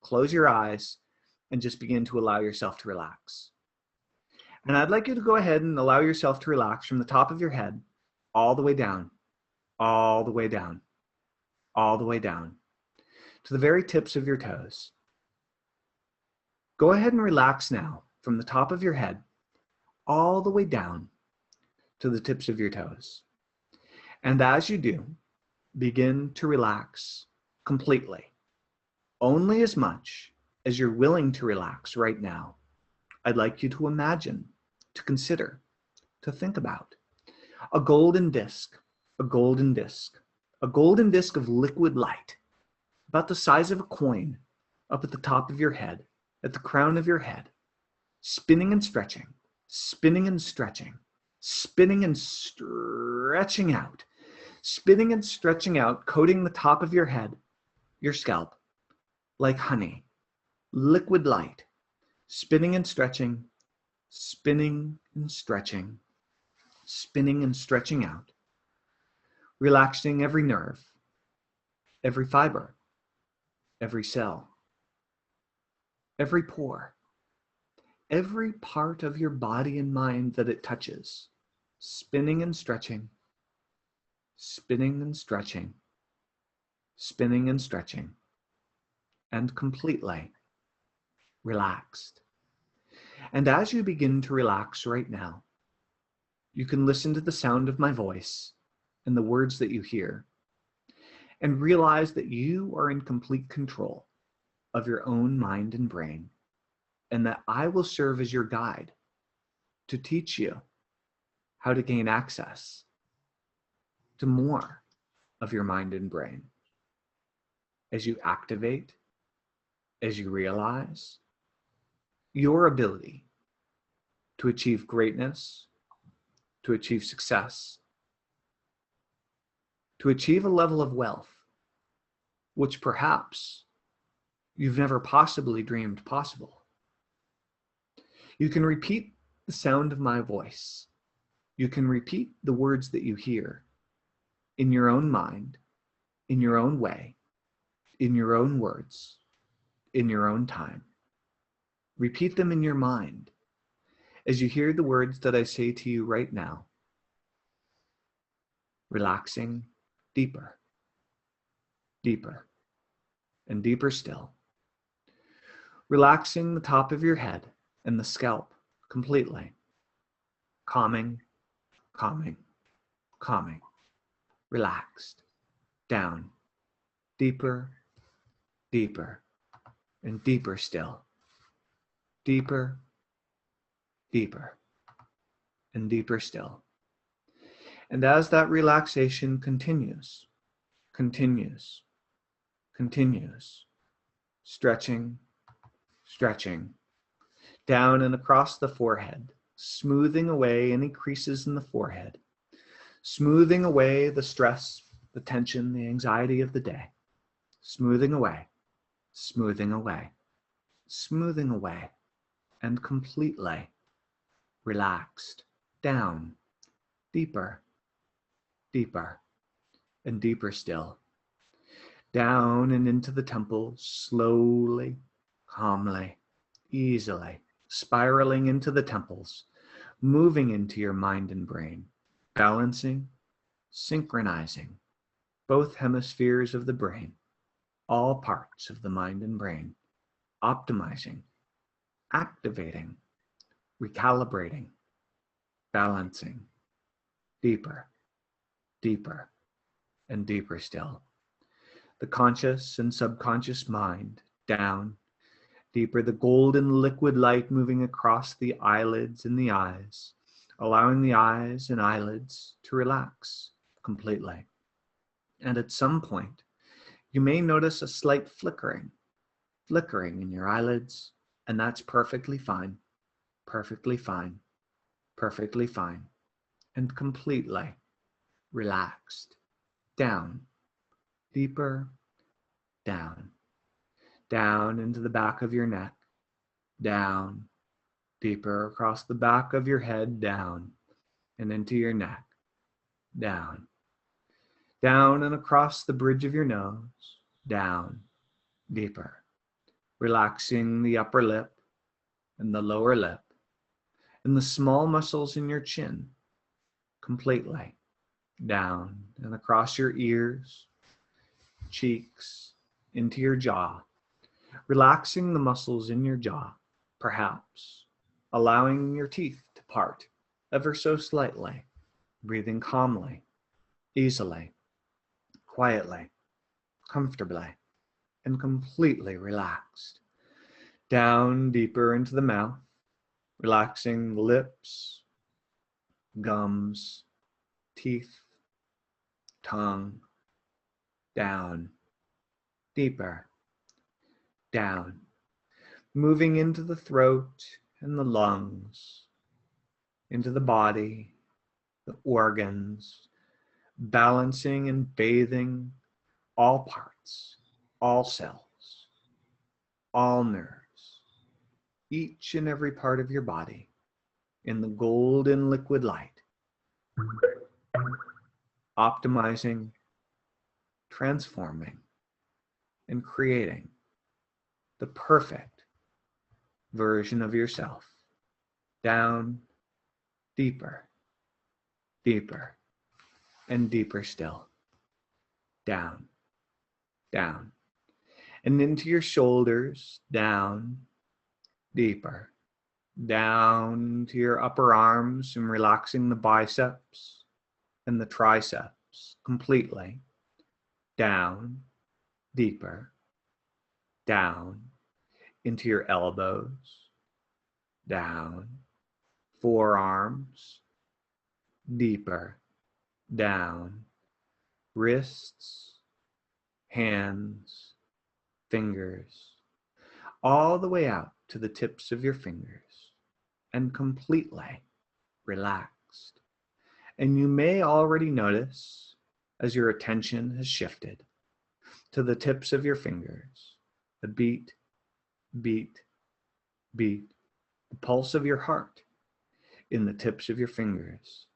Close your eyes and just begin to allow yourself to relax. And I'd like you to go ahead and allow yourself to relax from the top of your head all the way down, all the way down, all the way down to the very tips of your toes. Go ahead and relax now from the top of your head all the way down to the tips of your toes. And as you do, begin to relax completely, only as much as you're willing to relax right now. I'd like you to imagine, to consider, to think about a golden disc, a golden disc, a golden disc of liquid light, about the size of a coin, up at the top of your head, at the crown of your head, spinning and stretching, spinning and stretching, spinning and stretching out, spinning and stretching out, coating the top of your head, your scalp, like honey, liquid light, spinning and stretching, spinning and stretching, spinning and stretching out, relaxing every nerve, every fiber, every cell, every pore, every part of your body and mind that it touches, spinning and stretching, spinning and stretching, spinning and stretching, and completely relaxed. And as you begin to relax right now, you can listen to the sound of my voice and the words that you hear, and realize that you are in complete control of your own mind and brain, and that I will serve as your guide to teach you how to gain access to more of your mind and brain as you activate, as you realize your ability to achieve greatness, to achieve success, to achieve a level of wealth which perhaps you've never possibly dreamed possible. You can repeat the sound of my voice. You can repeat the words that you hear in your own mind, in your own way, in your own words, in your own time. Repeat them in your mind as you hear the words that I say to you right now. Relaxing deeper, deeper, and deeper still. Relaxing the top of your head and the scalp completely. Calming, calming, calming. Relaxed. Down. Deeper, deeper, and deeper still. Deeper, deeper, and deeper still. And as that relaxation continues, continues, continues, stretching, stretching, down and across the forehead, smoothing away any creases in the forehead, smoothing away the stress, the tension, the anxiety of the day, smoothing away, smoothing away, smoothing away, and completely relaxed, down, deeper, deeper, and deeper still, down and into the temples, slowly, calmly, easily, spiraling into the temples, moving into your mind and brain, balancing, synchronizing both hemispheres of the brain, all parts of the mind and brain, optimizing, activating, recalibrating, balancing, deeper, deeper, and deeper still. The conscious and subconscious mind, down, deeper, the golden liquid light moving across the eyelids and the eyes, allowing the eyes and eyelids to relax completely. And at some point, you may notice a slight flickering in your eyelids, and that's perfectly fine, perfectly fine, perfectly fine, and completely relaxed. Down, deeper, down, down into the back of your neck, down, deeper across the back of your head, down, and into your neck, down, down and across the bridge of your nose, down, deeper, relaxing the upper lip and the lower lip and the small muscles in your chin completely, down and across your ears, cheeks, into your jaw, relaxing the muscles in your jaw, perhaps allowing your teeth to part ever so slightly, breathing calmly, easily, quietly, comfortably, and completely relaxed. Down deeper into the mouth, relaxing the lips, gums, teeth, tongue, down, deeper, down, moving into the throat and the lungs, into the body, the organs, balancing and bathing all parts, all cells, all nerves, each and every part of your body in the golden liquid light, optimizing, transforming, and creating the perfect version of yourself. Down, deeper, deeper, and deeper still. Down, down, and into your shoulders, down, deeper, down to your upper arms and relaxing the biceps and the triceps completely. Down, deeper, down into your elbows, down, forearms, deeper, down, wrists, hands, fingers, all the way out to the tips of your fingers and completely relaxed. And you may already notice as your attention has shifted to the tips of your fingers, the beat, beat, beat, the pulse of your heart in the tips of your fingers,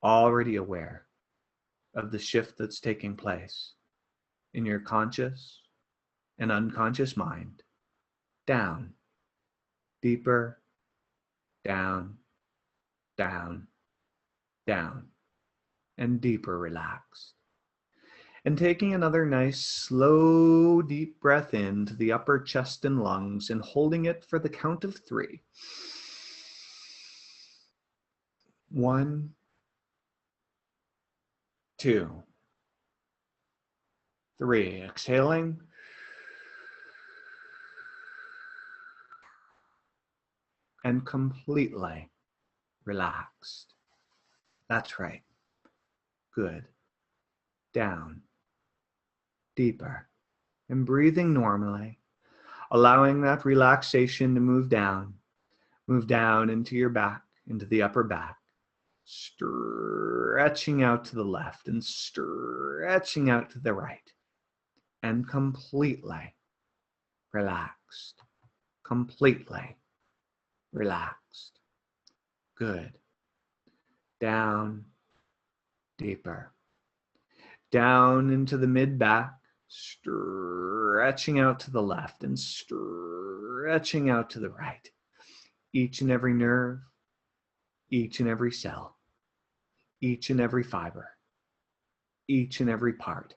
already aware of the shift that's taking place in your conscious and unconscious mind. Down, deeper, down, down, down, and deeper relaxed. And taking another nice, slow, deep breath into the upper chest and lungs and holding it for the count of 3. 1, 2, 3. Exhaling. And completely relaxed. That's right. Good. Down. Deeper. And breathing normally, allowing that relaxation to move down into your back, into the upper back, stretching out to the left and stretching out to the right, and completely relaxed, completely relaxed. Good. Down, deeper, down into the mid-back, stretching out to the left and stretching out to the right. Each and every nerve, each and every cell, each and every fiber, each and every part.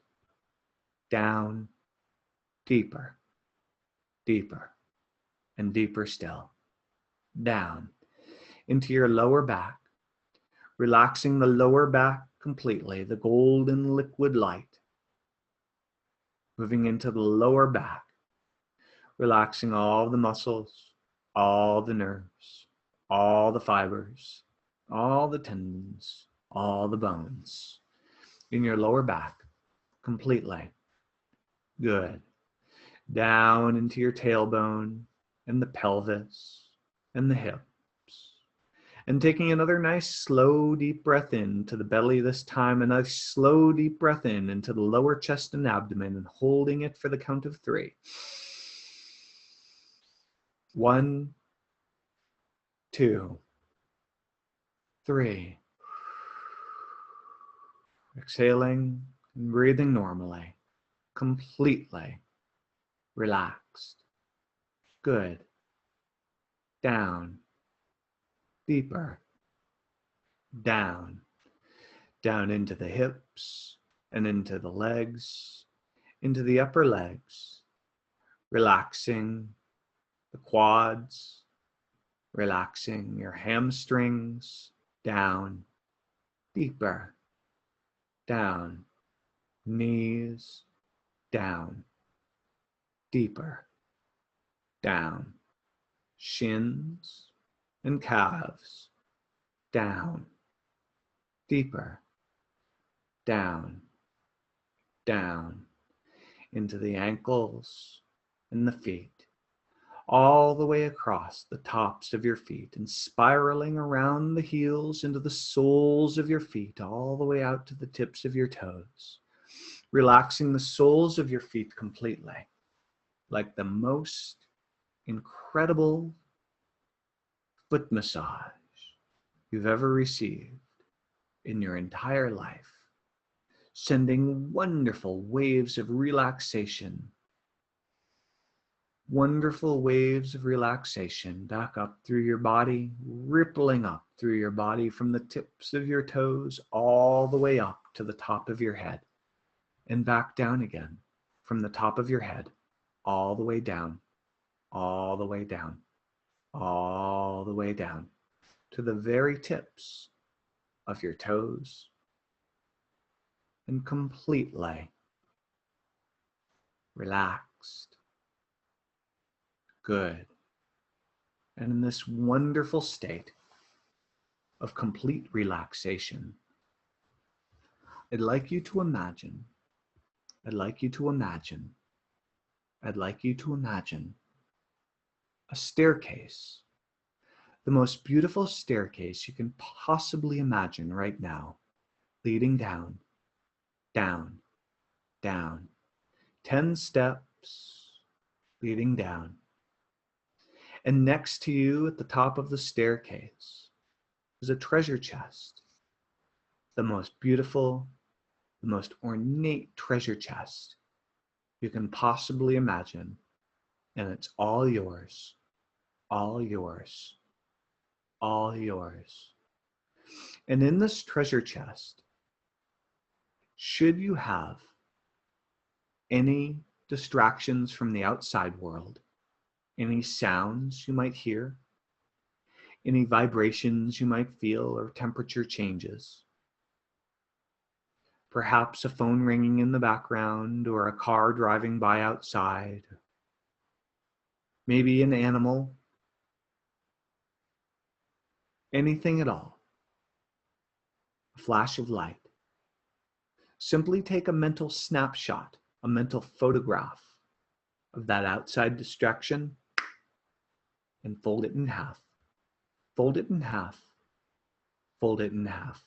Down, deeper, deeper, and deeper still. Down into your lower back, relaxing the lower back completely, the golden liquid light. Moving into the lower back, relaxing all the muscles, all the nerves, all the fibers, all the tendons, all the bones in your lower back completely. Good. Down into your tailbone and the pelvis and the hips. And taking another nice slow deep breath into the belly this time, a nice slow deep breath in into the lower chest and abdomen, and holding it for the count of 3. 1, 2, 3. Exhaling and breathing normally, completely relaxed. Good. Down, deeper, down, down into the hips and into the legs, into the upper legs, relaxing the quads, relaxing your hamstrings, down, deeper, down, knees, down, deeper, down, shins and calves, down, deeper, down, down, into the ankles and the feet, all the way across the tops of your feet and spiraling around the heels into the soles of your feet, all the way out to the tips of your toes, relaxing the soles of your feet completely, like the most incredible foot massage you've ever received in your entire life, sending wonderful waves of relaxation Wonderful waves of relaxation back up through your body, rippling up through your body from the tips of your toes all the way up to the top of your head, and back down again from the top of your head all the way down, all the way down, all the way down to the very tips of your toes, and completely relaxed. Good. And in this wonderful state of complete relaxation, I'd like you to imagine, I'd like you to imagine, I'd like you to imagine a staircase, the most beautiful staircase you can possibly imagine right now, leading down, down, down, 10 steps leading down. And next to you at the top of the staircase is a treasure chest, the most beautiful, the most ornate treasure chest you can possibly imagine. And it's all yours, all yours, all yours. And in this treasure chest, should you have any distractions from the outside world, any sounds you might hear, any vibrations you might feel, or temperature changes, perhaps a phone ringing in the background or a car driving by outside, maybe an animal, anything at all, a flash of light. Simply take a mental snapshot, a mental photograph of that outside distraction and fold it in half. Fold it in half. Fold it in half.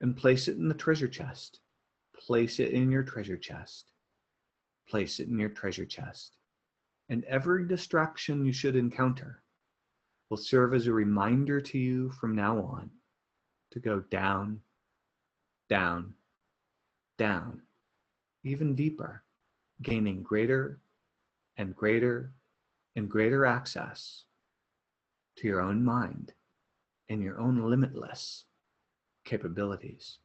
And place it in the treasure chest. Place it in your treasure chest. Place it in your treasure chest. And every distraction you should encounter will serve as a reminder to you from now on to go down, down, down, even deeper, gaining greater and greater and greater access to your own mind and your own limitless capabilities.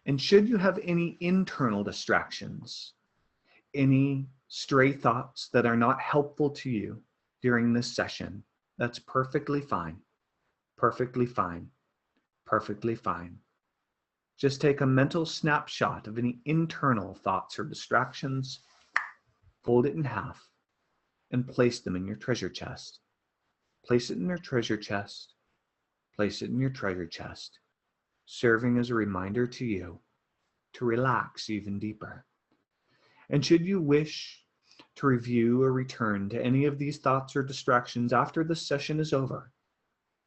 And should you have any internal distractions, any stray thoughts that are not helpful to you during this session, that's perfectly fine, perfectly fine, perfectly fine. Just take a mental snapshot of any internal thoughts or distractions, fold it in half, and place them in your treasure chest. Place it in your treasure chest. Place it in your treasure chest, serving as a reminder to you to relax even deeper. And should you wish to review or return to any of these thoughts or distractions after the session is over,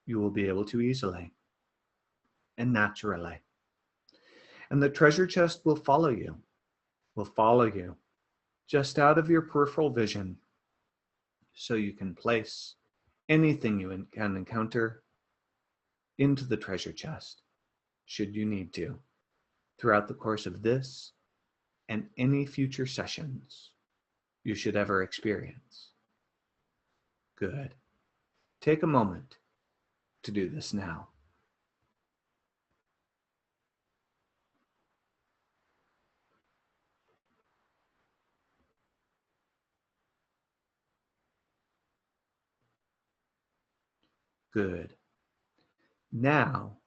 you will be able to easily and naturally. And the treasure chest will follow you just out of your peripheral vision, so you can place anything you can encounter into the treasure chest, should you need to, throughout the course of this and any future sessions you should ever experience. Good. Take a moment to do this now. Good. Now,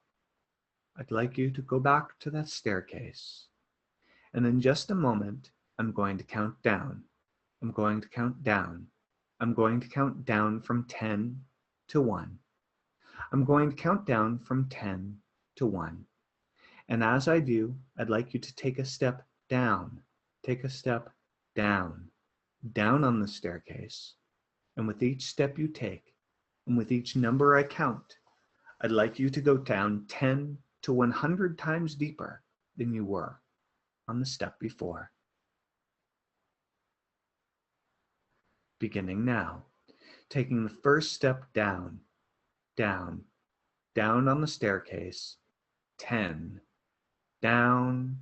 I'd like you to go back to that staircase. And in just a moment, I'm going to count down. I'm going to count down. I'm going to count down from 10 to 1. I'm going to count down from 10 to 1. And as I do, I'd like you to take a step down. Take a step down. Down on the staircase. And with each step you take, and with each number I count, I'd like you to go down 10 to 100 times deeper than you were on the step before. Beginning now, taking the first step down, down, down on the staircase, 10, down,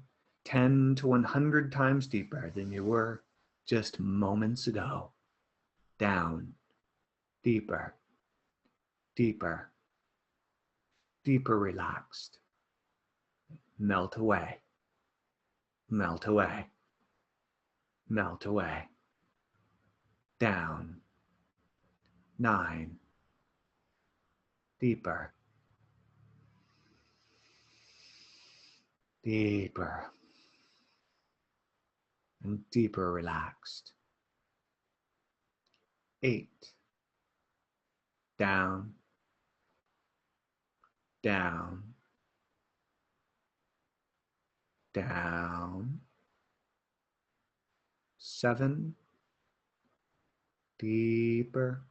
10 to 100 times deeper than you were just moments ago. Down, deeper, deeper, deeper relaxed. Melt away, melt away, melt away. Down, 9, deeper, deeper, and deeper relaxed. 8, down, down, down. 7, deeper,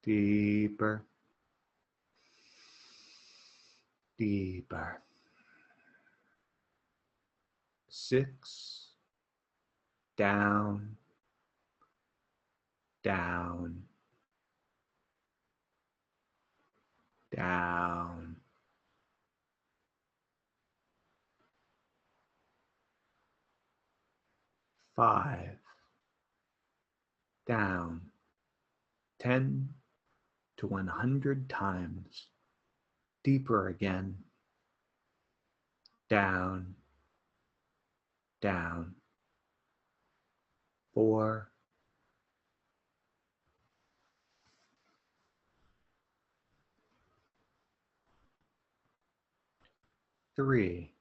deeper, deeper. 6, down, down, down. 5, down. 10 to 100 times. Deeper again. Down, down. 4, 3,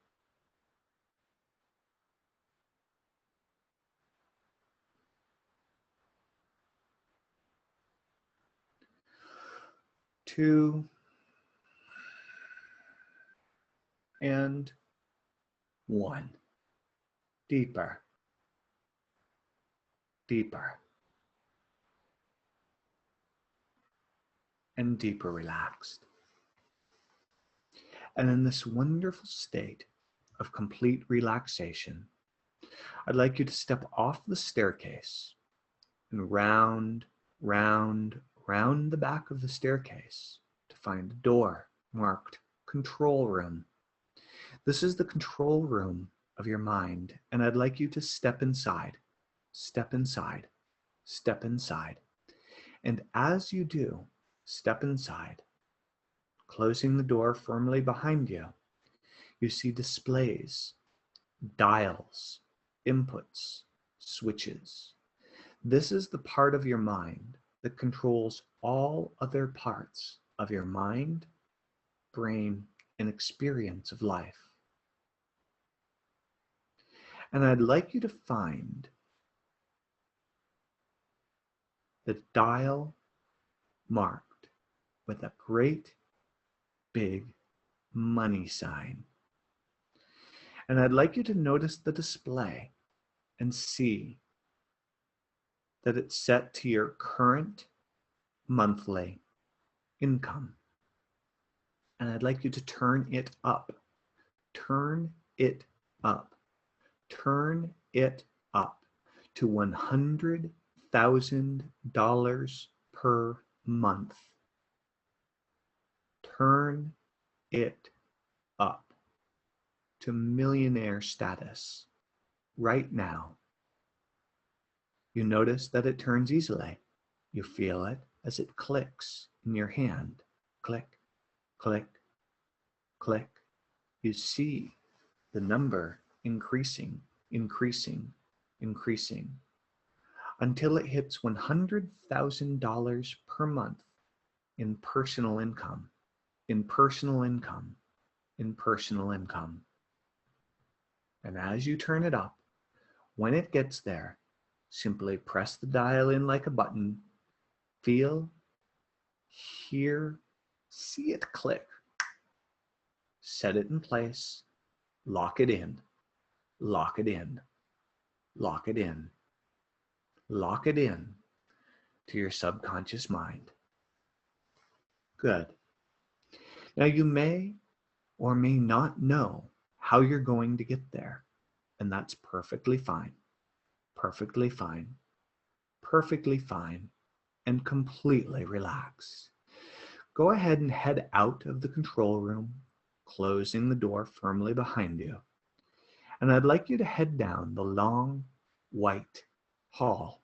2, and 1. Deeper, deeper, and deeper relaxed. And in this wonderful state of complete relaxation, I'd like you to step off the staircase and round, round, round the back of the staircase to find a door marked control room. This is the control room of your mind, and I'd like you to step inside, step inside, step inside. And as you do, step inside, closing the door firmly behind you, you see displays, dials, inputs, switches. This is the part of your mind that controls all other parts of your mind, brain, and experience of life. And I'd like you to find the dial marked with a great big money sign. And I'd like you to notice the display and see that it's set to your current monthly income. And I'd like you to turn it up. Turn it up. Turn it up to $100,000 per month. Turn it up to millionaire status right now. You notice that it turns easily. You feel it as it clicks in your hand. Click, click, click. You see the number increasing, increasing, increasing until it hits $100,000 per month in personal income, in personal income, in personal income. And as you turn it up, when it gets there, simply press the dial in like a button, feel, hear, see it click. Set it in place, lock it in, lock it in, lock it in, lock it in to your subconscious mind. Good. Now you may or may not know how you're going to get there, and that's perfectly fine, perfectly fine, perfectly fine, and completely relax. Go ahead and head out of the control room, closing the door firmly behind you. And I'd like you to head down the long, white hall.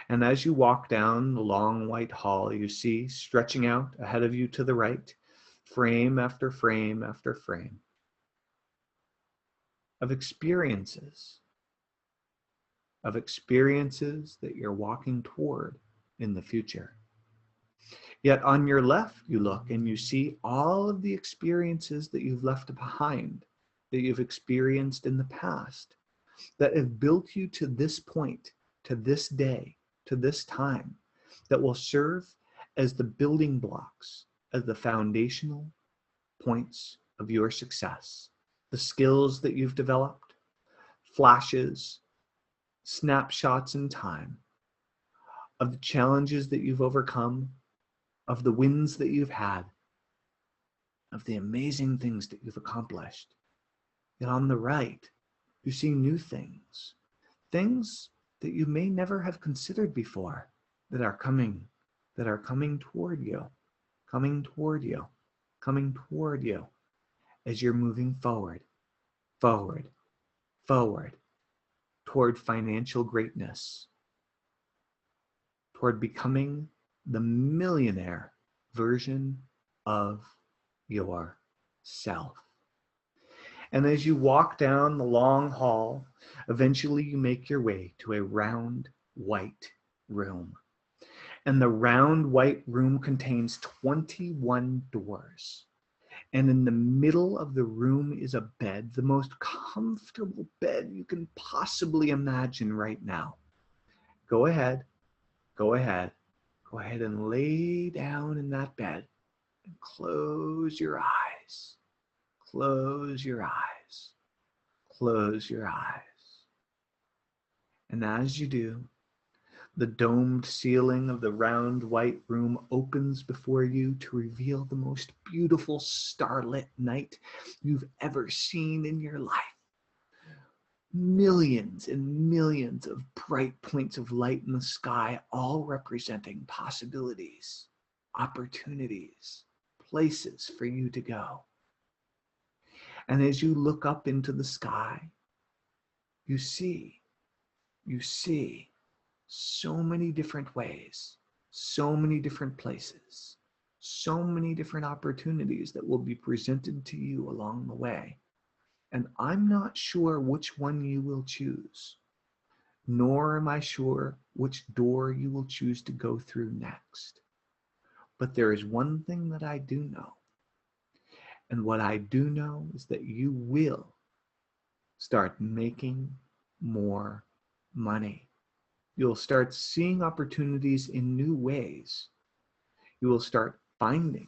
And as you walk down the long white hall, you see stretching out ahead of you to the right, frame after frame after frame of experiences that you're walking toward in the future. Yet on your left, you look and you see all of the experiences that you've left behind, that you've experienced in the past, that have built you to this point, to this day, to this time, that will serve as the building blocks, as the foundational points of your success. The skills that you've developed, flashes, snapshots in time, of the challenges that you've overcome, of the wins that you've had, of the amazing things that you've accomplished. Yet on the right, you see new things, things that you may never have considered before, that are coming toward you, coming toward you, coming toward you as you're moving forward, forward, forward, toward financial greatness, toward becoming the millionaire version of yourself. And as you walk down the long hall, eventually you make your way to a round white room. And the round white room contains 21 doors. And in the middle of the room is a bed, the most comfortable bed you can possibly imagine right now. Go ahead and lay down in that bed and close your eyes. Close your eyes. Close your eyes. And as you do, the domed ceiling of the round white room opens before you to reveal the most beautiful starlit night you've ever seen in your life. Millions and millions of bright points of light in the sky, all representing possibilities, opportunities, places for you to go. And as you look up into the sky, you see so many different ways, so many different places, so many different opportunities that will be presented to you along the way. And I'm not sure which one you will choose, nor am I sure which door you will choose to go through next. But there is one thing that I do know. And what I do know is that you will start making more money. You'll start seeing opportunities in new ways. You will start finding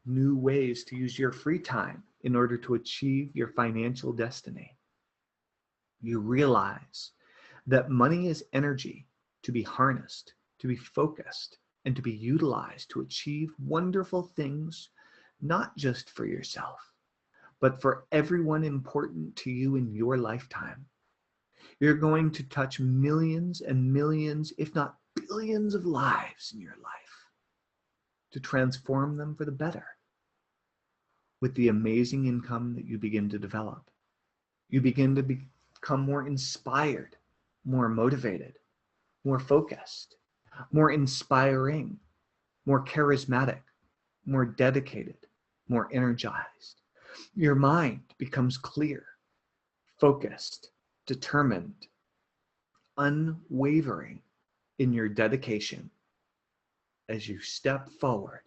new ways to use your free time in order to achieve your financial destiny. You realize that money is energy to be harnessed, to be focused, and to be utilized to achieve wonderful things, not just for yourself, but for everyone important to you in your lifetime. You're going to touch millions and millions, if not billions of lives in your life to transform them for the better. With the amazing income that you begin to develop, you begin to become more inspired, more motivated, more focused, more inspiring, more charismatic, more dedicated, more energized. Your mind becomes clear, focused, determined, unwavering in your dedication as you step forward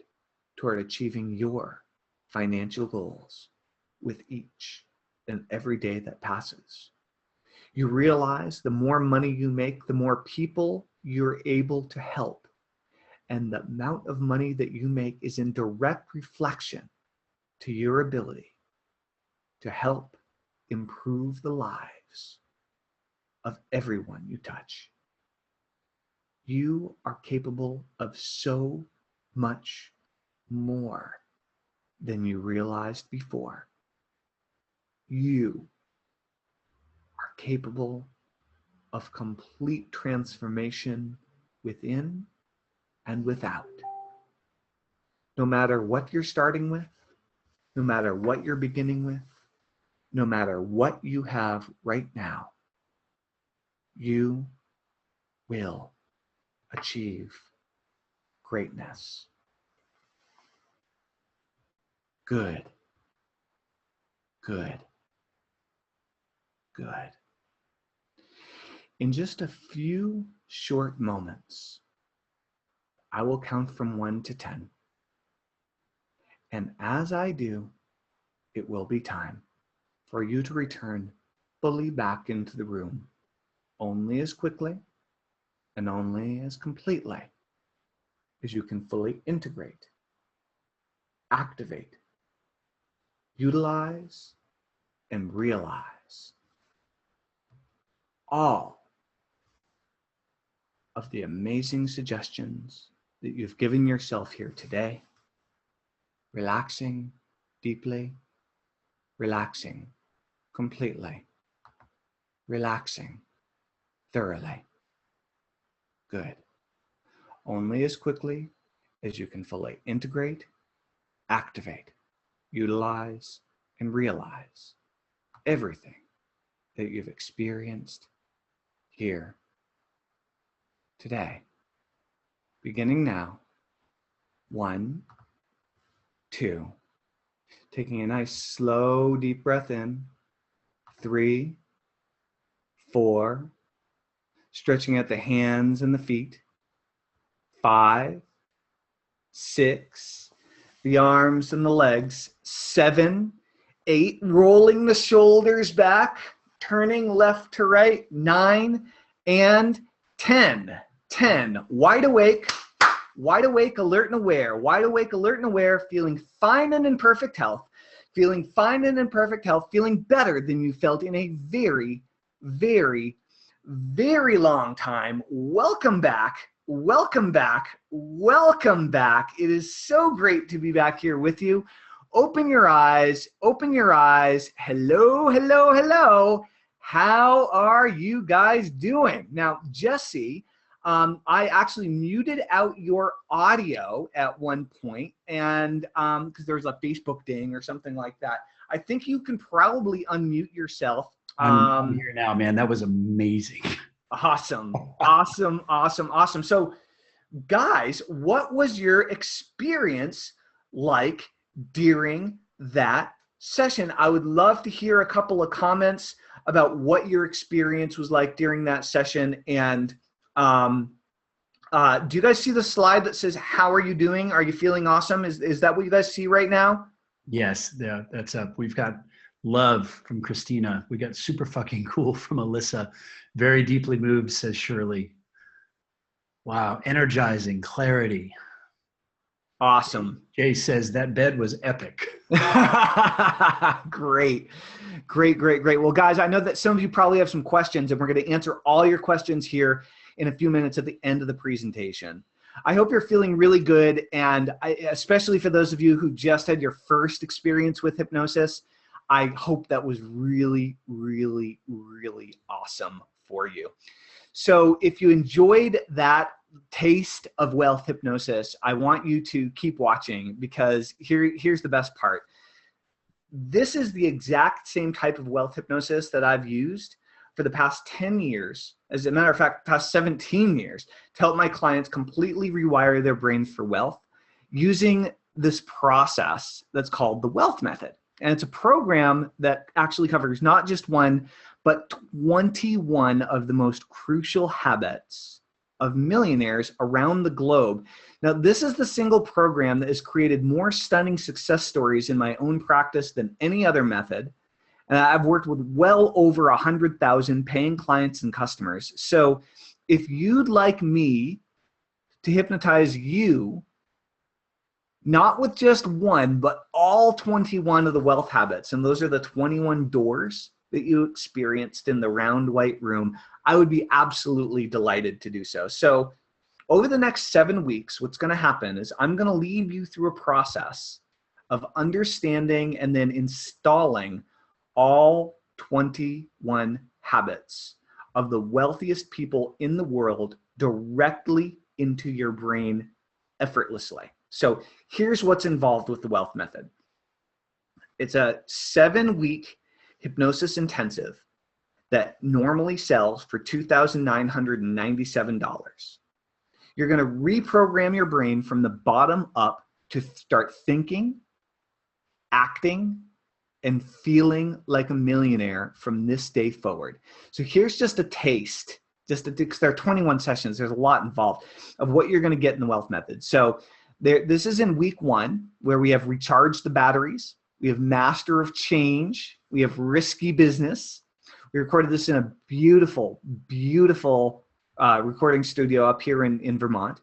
toward achieving your financial goals with each and every day that passes. You realize the more money you make, the more people you're able to help. And the amount of money that you make is in direct reflection to your ability to help improve the lives of everyone you touch. You are capable of so much more than you realized before. You are capable of complete transformation within and without. No matter what you're starting with, no matter what you're beginning with, no matter what you have right now, you will achieve greatness. Good, good, good. In just a few short moments, I will count from 1 to 10. And as I do, it will be time for you to return fully back into the room, only as quickly and only as completely as you can fully integrate, activate, utilize, and realize all of the amazing suggestions that you've given yourself here today, relaxing deeply, relaxing completely, relaxing thoroughly. Good. Only as quickly as you can fully integrate, activate, utilize, and realize everything that you've experienced here today. Beginning now, 1, 2, taking a nice slow deep breath in, 3, 4, stretching out the hands and the feet, 5, 6, the arms and the legs, 7, 8, rolling the shoulders back, turning left to right, 9, and 10. 10, wide awake, alert and aware, wide awake, alert and aware, feeling fine and in perfect health, feeling fine and in perfect health, feeling better than you felt in a very, very, very long time. Welcome back. Welcome back. Welcome back. It is so great to be back here with you. Open your eyes. Open your eyes. Hello, hello, hello. How are you guys doing? Now, Jesse, I actually muted out your audio at one point, and because there was a Facebook ding or something like that. I think you can probably unmute yourself. I'm here now, man. That was amazing. Awesome, awesome, awesome, awesome. So, guys, what was your experience like during that session? I would love to hear a couple of comments about what your experience was like during that session. And do you guys see the slide that says, how are you doing? Are you feeling awesome? Is that what you guys see right now? Yes, yeah, that's up. We've got love from Christina. We got super fucking cool from Alyssa. Very deeply moved, says Shirley. Wow, energizing, clarity. Awesome. Jay says that bed was epic. Great, great, great, great. Well, guys, I know that some of you probably have some questions, and we're going to answer all your questions here in a few minutes at the end of the presentation. I hope you're feeling really good, and especially for those of you who just had your first experience with hypnosis, I hope that was really, really, really awesome for you. So if you enjoyed that taste of wealth hypnosis, I want you to keep watching, because here's the best part. This is the exact same type of wealth hypnosis that I've used for the past 10 years, as a matter of fact, past 17 years, to help my clients completely rewire their brains for wealth using this process that's called the wealth method. And it's a program that actually covers not just one, but 21 of the most crucial habits of millionaires around the globe. Now, this is the single program that has created more stunning success stories in my own practice than any other method. And I've worked with well over 100,000 paying clients and customers. So if you'd like me to hypnotize you, not with just one, but all 21 of the wealth habits, and those are the 21 doors that you experienced in the round white room, I would be absolutely delighted to do so. So over the next 7 weeks, what's going to happen is I'm going to lead you through a process of understanding and then installing all 21 habits of the wealthiest people in the world directly into your brain effortlessly. So here's what's involved with the wealth method. It's a 7-week hypnosis intensive that normally sells for $2,997. You're going to reprogram your brain from the bottom up to start thinking, acting, and feeling like a millionaire from this day forward. So here's just a taste, because there are 21 sessions, there's a lot involved, of what you're going to get in the wealth method. So this is in week 1, where we have recharge the batteries, we have master of change, we have risky business. We recorded this in a beautiful, beautiful recording studio up here in Vermont.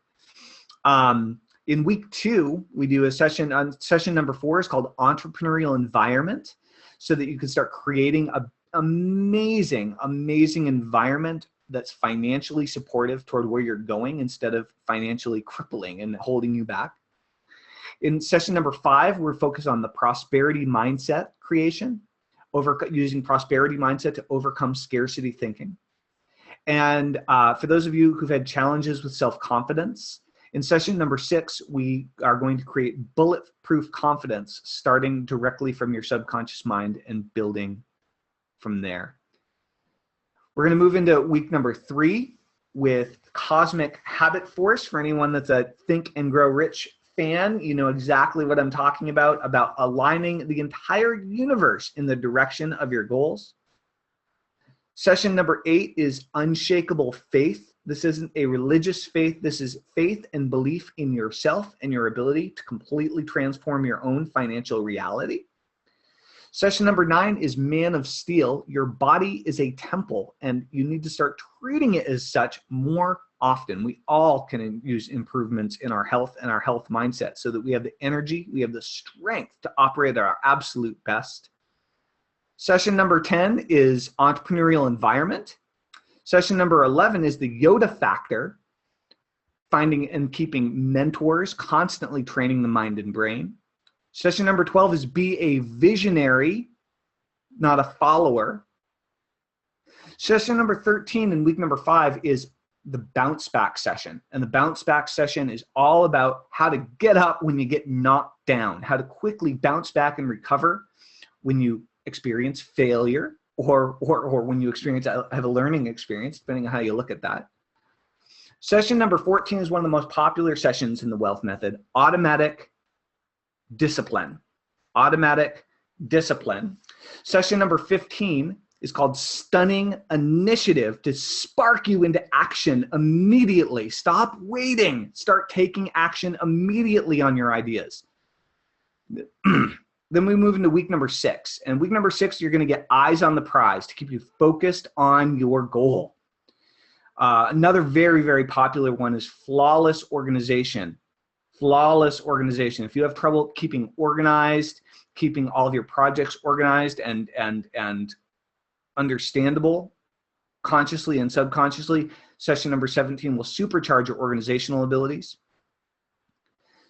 In week 2, we do a session session number 4 is called entrepreneurial environment, so that you can start creating an amazing, amazing environment that's financially supportive toward where you're going instead of financially crippling and holding you back. In session number 5, we're focused on the prosperity mindset creation, using prosperity mindset to overcome scarcity thinking. And for those of you who've had challenges with self-confidence, in session number 6, we are going to create bulletproof confidence, starting directly from your subconscious mind and building from there. We're going to move into week number 3 with Cosmic Habit Force. For anyone that's a Think and Grow Rich fan, you know exactly what I'm talking about aligning the entire universe in the direction of your goals. Session number 8 is Unshakable Faith. This isn't a religious faith. This is faith and belief in yourself and your ability to completely transform your own financial reality. Session number 9 is Man of Steel. Your body is a temple, and you need to start treating it as such more often. We all can use improvements in our health and our health mindset so that we have the energy, we have the strength to operate at our absolute best. Session number 10 is Entrepreneurial Environment. Session number 11 is the Yoda Factor, finding and keeping mentors, constantly training the mind and brain. Session number 12 is Be a Visionary, not a follower. Session number 13 in week number 5 is the Bounce Back session. And the Bounce Back session is all about how to get up when you get knocked down, how to quickly bounce back and recover when you experience failure, or when you have a learning experience, depending on how you look at that. Session number 14 is one of the most popular sessions in the wealth method, Automatic Discipline. Automatic Discipline. Session number 15 is called Stunning Initiative, to spark you into action immediately. Stop waiting. Start taking action immediately on your ideas. Then we move into week number 6. And week number 6, you're going to get eyes on the prize to keep you focused on your goal. Another very, very popular one is flawless organization. Flawless organization. If you have trouble keeping organized, keeping all of your projects organized and understandable consciously and subconsciously, session number 17 will supercharge your organizational abilities.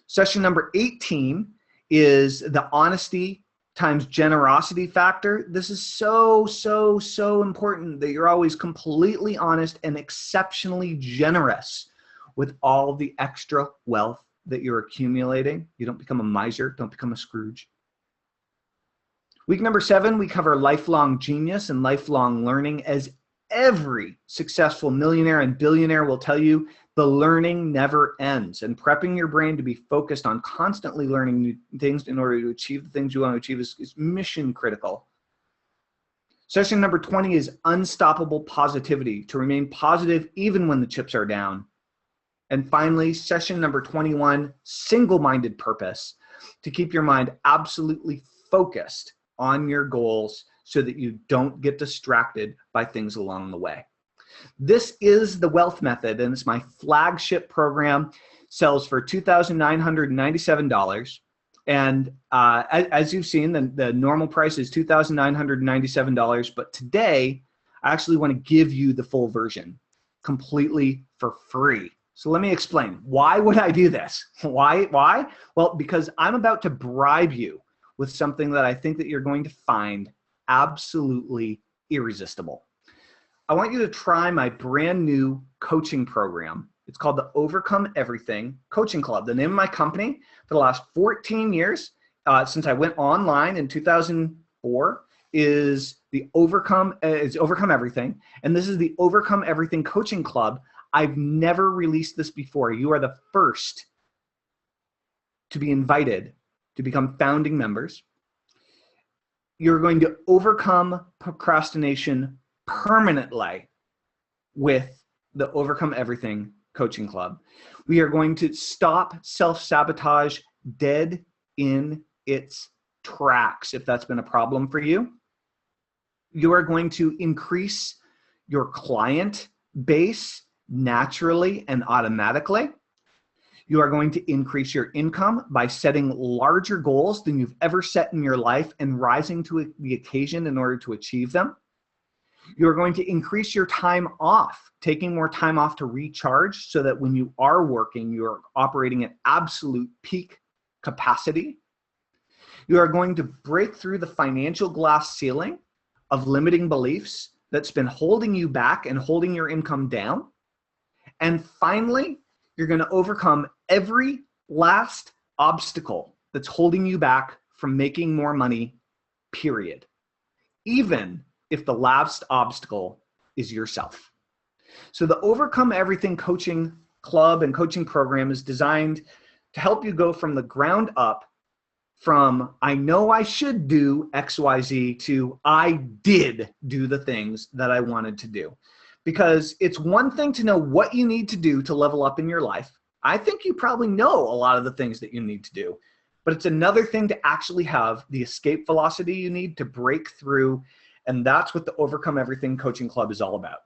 Session number 18 is the honesty times generosity factor. This is so, so, so important that you're always completely honest and exceptionally generous with all the extra wealth that you're accumulating. You don't become a miser, don't become a Scrooge. Week number 7, we cover lifelong genius and lifelong learning. As every successful millionaire and billionaire will tell you, the learning never ends, and prepping your brain to be focused on constantly learning new things in order to achieve the things you want to achieve is mission critical. Session number 20 is Unstoppable Positivity, to remain positive even when the chips are down. And finally, session number 21, Single-Minded Purpose, to keep your mind absolutely focused on your goals so that you don't get distracted by things along the way. This is the Wealth Method, and it's my flagship program. Sells for $2,997. And as you've seen, the normal price is $2,997. But today, I actually want to give you the full version completely for free. So let me explain. Why would I do this? Why? Well, because I'm about to bribe you with something that I think that you're going to find absolutely irresistible. I want you to try my brand new coaching program. It's called the Overcome Everything Coaching Club. The name of my company for the last 14 years, since I went online in 2004, is the Overcome Everything. And this is the Overcome Everything Coaching Club. I've never released this before. You are the first to be invited to become founding members. You're going to overcome procrastination permanently with the Overcome Everything Coaching Club. We are going to stop self-sabotage dead in its tracks if that's been a problem for you. You are going to increase your client base naturally and automatically. You are going to increase your income by setting larger goals than you've ever set in your life and rising to the occasion in order to achieve them. You're going to increase your time off, taking more time off to recharge so that when you are working, you're operating at absolute peak capacity. You are going to break through the financial glass ceiling of limiting beliefs that's been holding you back and holding your income down. And finally, you're going to overcome every last obstacle that's holding you back from making more money, period. Even if the last obstacle is yourself. So the Overcome Everything Coaching Club and coaching program is designed to help you go from the ground up from I know I should do XYZ to I did do the things that I wanted to do. Because it's one thing to know what you need to do to level up in your life. I think you probably know a lot of the things that you need to do, but it's another thing to actually have the escape velocity you need to break through. And that's what the Overcome Everything Coaching Club is all about.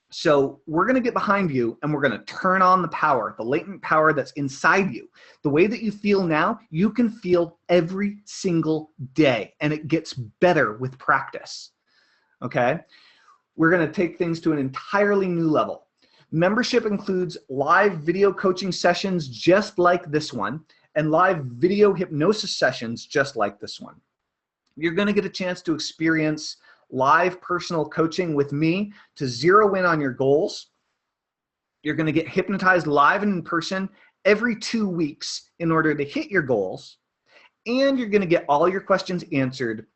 So we're going to get behind you and we're going to turn on the power, the latent power that's inside you. The way that you feel now, you can feel every single day, and it gets better with practice. Okay? We're going to take things to an entirely new level. Membership includes live video coaching sessions just like this one and live video hypnosis sessions just like this one. You're going to get a chance to experience live personal coaching with me to zero in on your goals. You're going to get hypnotized live and in person every 2 weeks in order to hit your goals. And you're going to get all your questions answered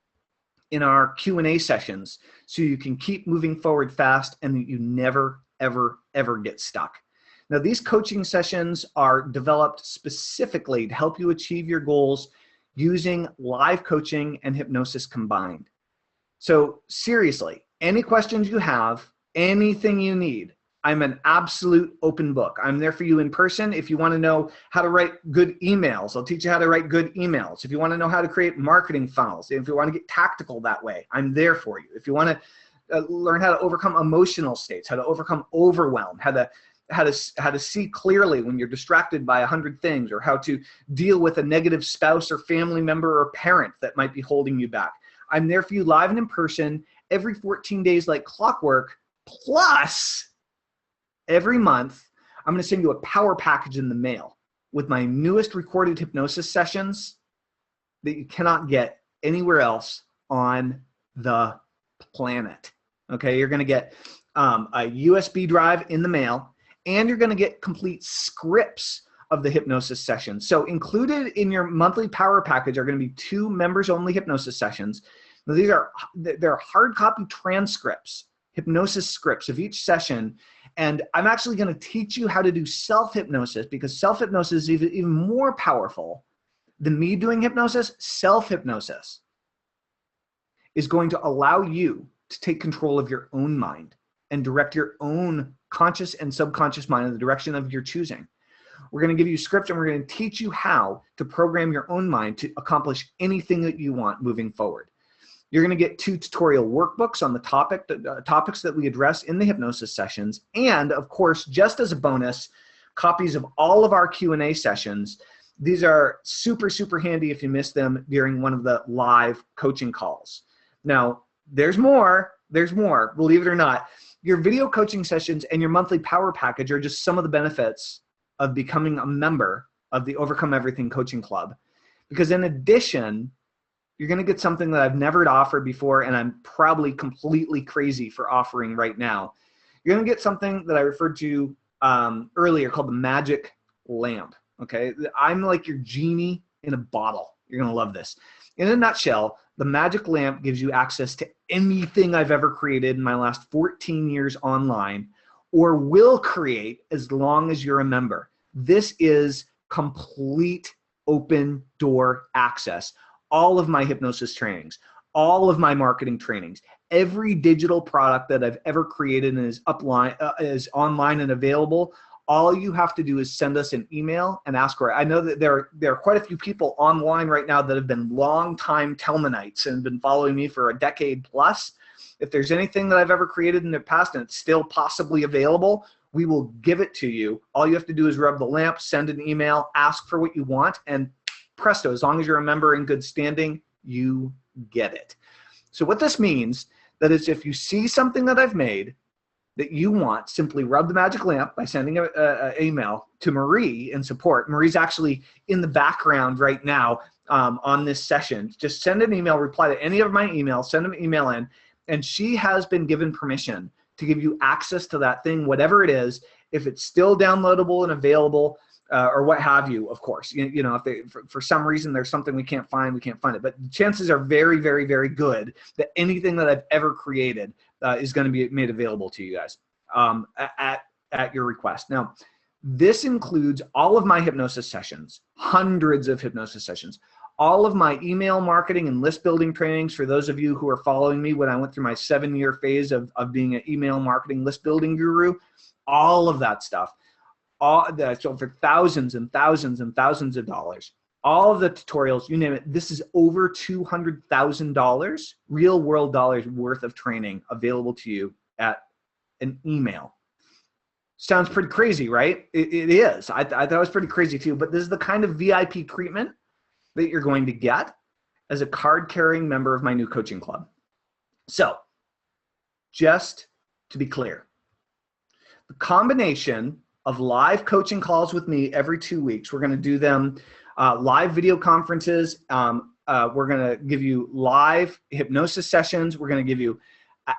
in our Q&A sessions so you can keep moving forward fast and that you never, ever, ever get stuck. Now, these coaching sessions are developed specifically to help you achieve your goals using live coaching and hypnosis combined. So seriously, any questions you have, anything you need, I'm an absolute open book. I'm there for you in person. If you want to know how to write good emails, I'll teach you how to write good emails. If you want to know how to create marketing funnels, if you want to get tactical that way, I'm there for you. If you want to learn how to overcome emotional states, how to overcome overwhelm, how to see clearly when you're distracted by 100 things, or how to deal with a negative spouse or family member or parent that might be holding you back. I'm there for you live and in person every 14 days like clockwork, plus every month, I'm going to send you a power package in the mail with my newest recorded hypnosis sessions that you cannot get anywhere else on the planet. Okay, you're going to get a USB drive in the mail, and you're going to get complete scripts of the hypnosis sessions. So included in your monthly power package are going to be 2 members-only hypnosis sessions. Now, they're hard copy transcripts, hypnosis scripts of each session. And I'm actually going to teach you how to do self-hypnosis, because self-hypnosis is even more powerful than me doing hypnosis. Self-hypnosis is going to allow you to take control of your own mind and direct your own conscious and subconscious mind in the direction of your choosing. We're going to give you script, and we're going to teach you how to program your own mind to accomplish anything that you want moving forward. You're going to get 2 tutorial workbooks on the topics that we address in the hypnosis sessions. And of course, just as a bonus, copies of all of our Q&A sessions. These are super, super handy if you miss them during one of the live coaching calls. Now, there's more, believe it or not. Your video coaching sessions and your monthly power package are just some of the benefits of becoming a member of the Overcome Everything Coaching Club. Because in addition, you're going to get something that I've never offered before, and I'm probably completely crazy for offering right now. You're going to get something that I referred to earlier called the magic lamp. Okay, I'm like your genie in a bottle. You're going to love this. in a nutshell, the Magic Lamp gives you access to anything I've ever created in my last 14 years online, or will create as long as you're a member. This is complete open door access. All of my hypnosis trainings, all of my marketing trainings, every digital product that I've ever created and is online and available. All you have to do is send us an email and ask for it. I know that there are quite a few people online right now that have been long-time Telmanites and been following me for a decade plus. If there's anything that I've ever created in the past and it's still possibly available, we will give it to you. All you have to do is rub the lamp, send an email, ask for what you want, and presto, as long as you're a member in good standing, you get it. So what this means, that is, if you see something that I've made that you want, simply rub the magic lamp by sending an email to Marie in support. Marie's actually in the background right now on this session. Just send an email, reply to any of my emails, send an email in, and she has been given permission to give you access to that thing, whatever it is, if it's still downloadable and available, or what have you, of course. You know, if for some reason there's something we can't find it. But the chances are very, very, very good that anything that I've ever created is going to be made available to you guys at your request. Now, this includes all of my hypnosis sessions, hundreds of hypnosis sessions, all of my email marketing and list building trainings. For those of you who are following me when I went through my 7-year phase of being an email marketing list building guru, all of that stuff. So for thousands and thousands and thousands of dollars, all of the tutorials, you name it, this is over $200,000 real world dollars worth of training available to you at an email. Sounds pretty crazy, right? It is. I thought it was pretty crazy too, but this is the kind of VIP treatment that you're going to get as a card-carrying member of my new coaching club. So just to be clear, the combination of live coaching calls with me every 2 weeks. We're going to do them live video conferences. We're going to give you live hypnosis sessions. We're going to give you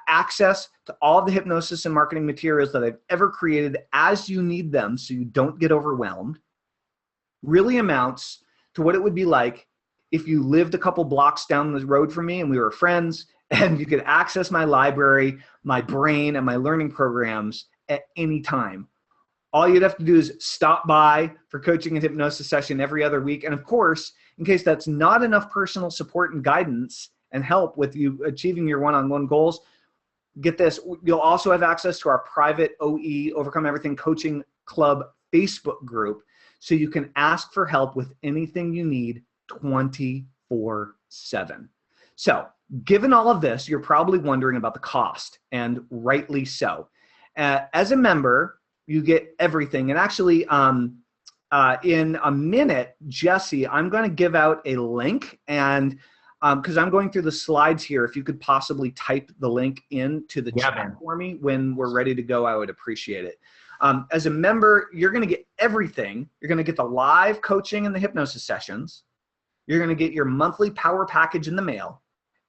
access to all the hypnosis and marketing materials that I've ever created as you need them so you don't get overwhelmed. Really amounts to what it would be like if you lived a couple blocks down the road from me and we were friends, and you could access my library, my brain, and my learning programs at any time. All you'd have to do is stop by for coaching and hypnosis session every other week. And of course, in case that's not enough personal support and guidance and help with you achieving your one-on-one goals, get this, you'll also have access to our private OE, Overcome Everything Coaching Club Facebook group, so you can ask for help with anything you need 24/7. So given all of this, you're probably wondering about the cost, and rightly so. As a member, you get everything. And actually, in a minute, Jesse, I'm going to give out a link. And because I'm going through the slides here, if you could possibly type the link into the chat for me when we're ready to go, I would appreciate it. As a member, you're going to get everything. You're going to get the live coaching and the hypnosis sessions. You're going to get your monthly power package in the mail.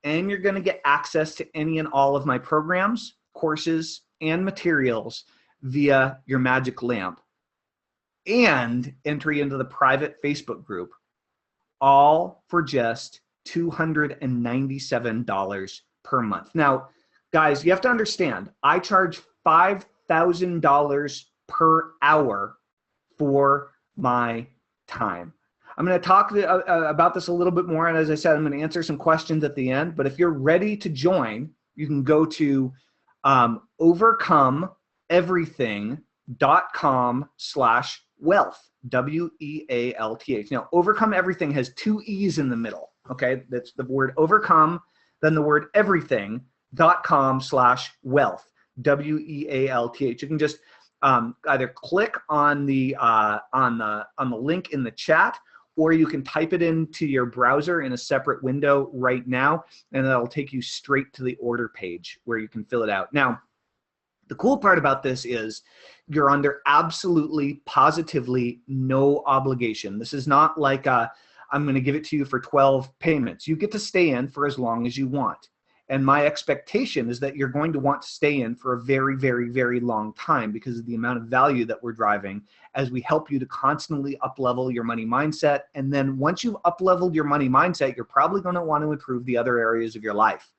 And you're going to get access to any and all of my programs, courses, and materials via your magic lamp, and entry into the private Facebook group, all for just $297 per month. Now, guys, you have to understand, I charge $5,000 per hour for my time. I'm going to talk about this a little bit more, and as I said, I'm going to answer some questions at the end, but if you're ready to join, you can go to overcomeeverything.com/wealth, W-E-A-L-T-H. Now, Overcome Everything has 2 E's in the middle, okay? That's the word overcome, then the word everything.com/wealth, W-E-A-L-T-H. You can just either click on the link in the chat, or you can type it into your browser in a separate window right now, and that'll take you straight to the order page where you can fill it out. Now, the cool part about this is you're under absolutely, positively no obligation. This is not like I'm going to give it to you for 12 payments. You get to stay in for as long as you want. And my expectation is that you're going to want to stay in for a very, very, very long time because of the amount of value that we're driving as we help you to constantly up-level your money mindset. And then once you've up-leveled your money mindset, you're probably going to want to improve the other areas of your life.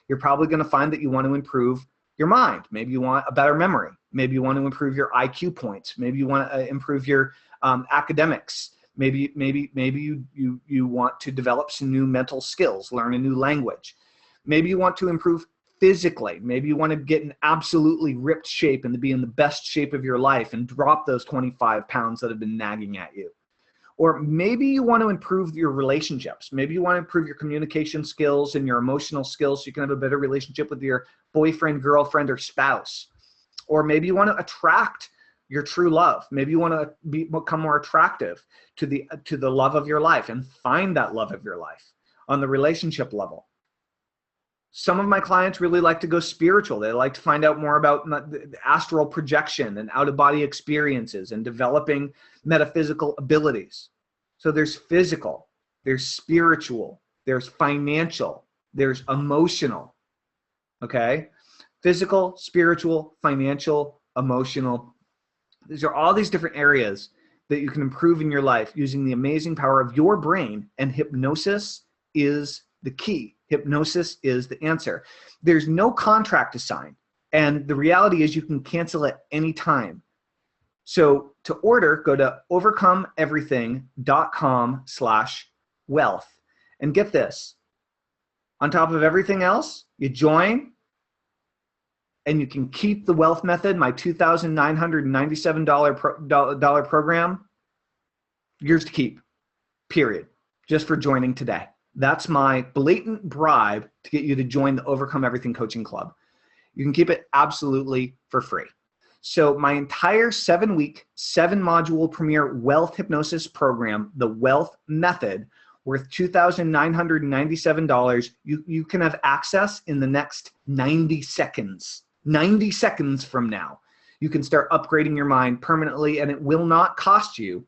You're probably going to find that you want to improve your mind. Maybe you want a better memory. Maybe you want to improve your IQ points. Maybe you want to improve your academics. Maybe you want to develop some new mental skills, learn a new language. Maybe you want to improve physically. Maybe you want to get in absolutely ripped shape and to be in the best shape of your life and drop those 25 pounds that have been nagging at you. Or maybe you want to improve your relationships. Maybe you want to improve your communication skills and your emotional skills so you can have a better relationship with your boyfriend, girlfriend, or spouse. Or maybe you want to attract your true love. Maybe you want to become more attractive to the love of your life and find that love of your life on the relationship level. Some of my clients really like to go spiritual. They like to find out more about the astral projection and out-of-body experiences and developing metaphysical abilities. So there's physical, there's spiritual, there's financial, there's emotional, okay? Physical, spiritual, financial, emotional. These are all these different areas that you can improve in your life using the amazing power of your brain, and hypnosis is the key. Hypnosis is the answer. There's no contract to sign, and the reality is you can cancel at any time. So to order, go to overcomeeverything.com/wealth. And get this, on top of everything else, you join and you can keep the Wealth Method, my $2,997 program, yours to keep, period, just for joining today. That's my blatant bribe to get you to join the Overcome Everything Coaching Club. You can keep it absolutely for free. So my entire 7-week, 7-module premier wealth hypnosis program, the Wealth Method, worth $2,997, you can have access in the next 90 seconds. 90 seconds from now, you can start upgrading your mind permanently, and it will not cost you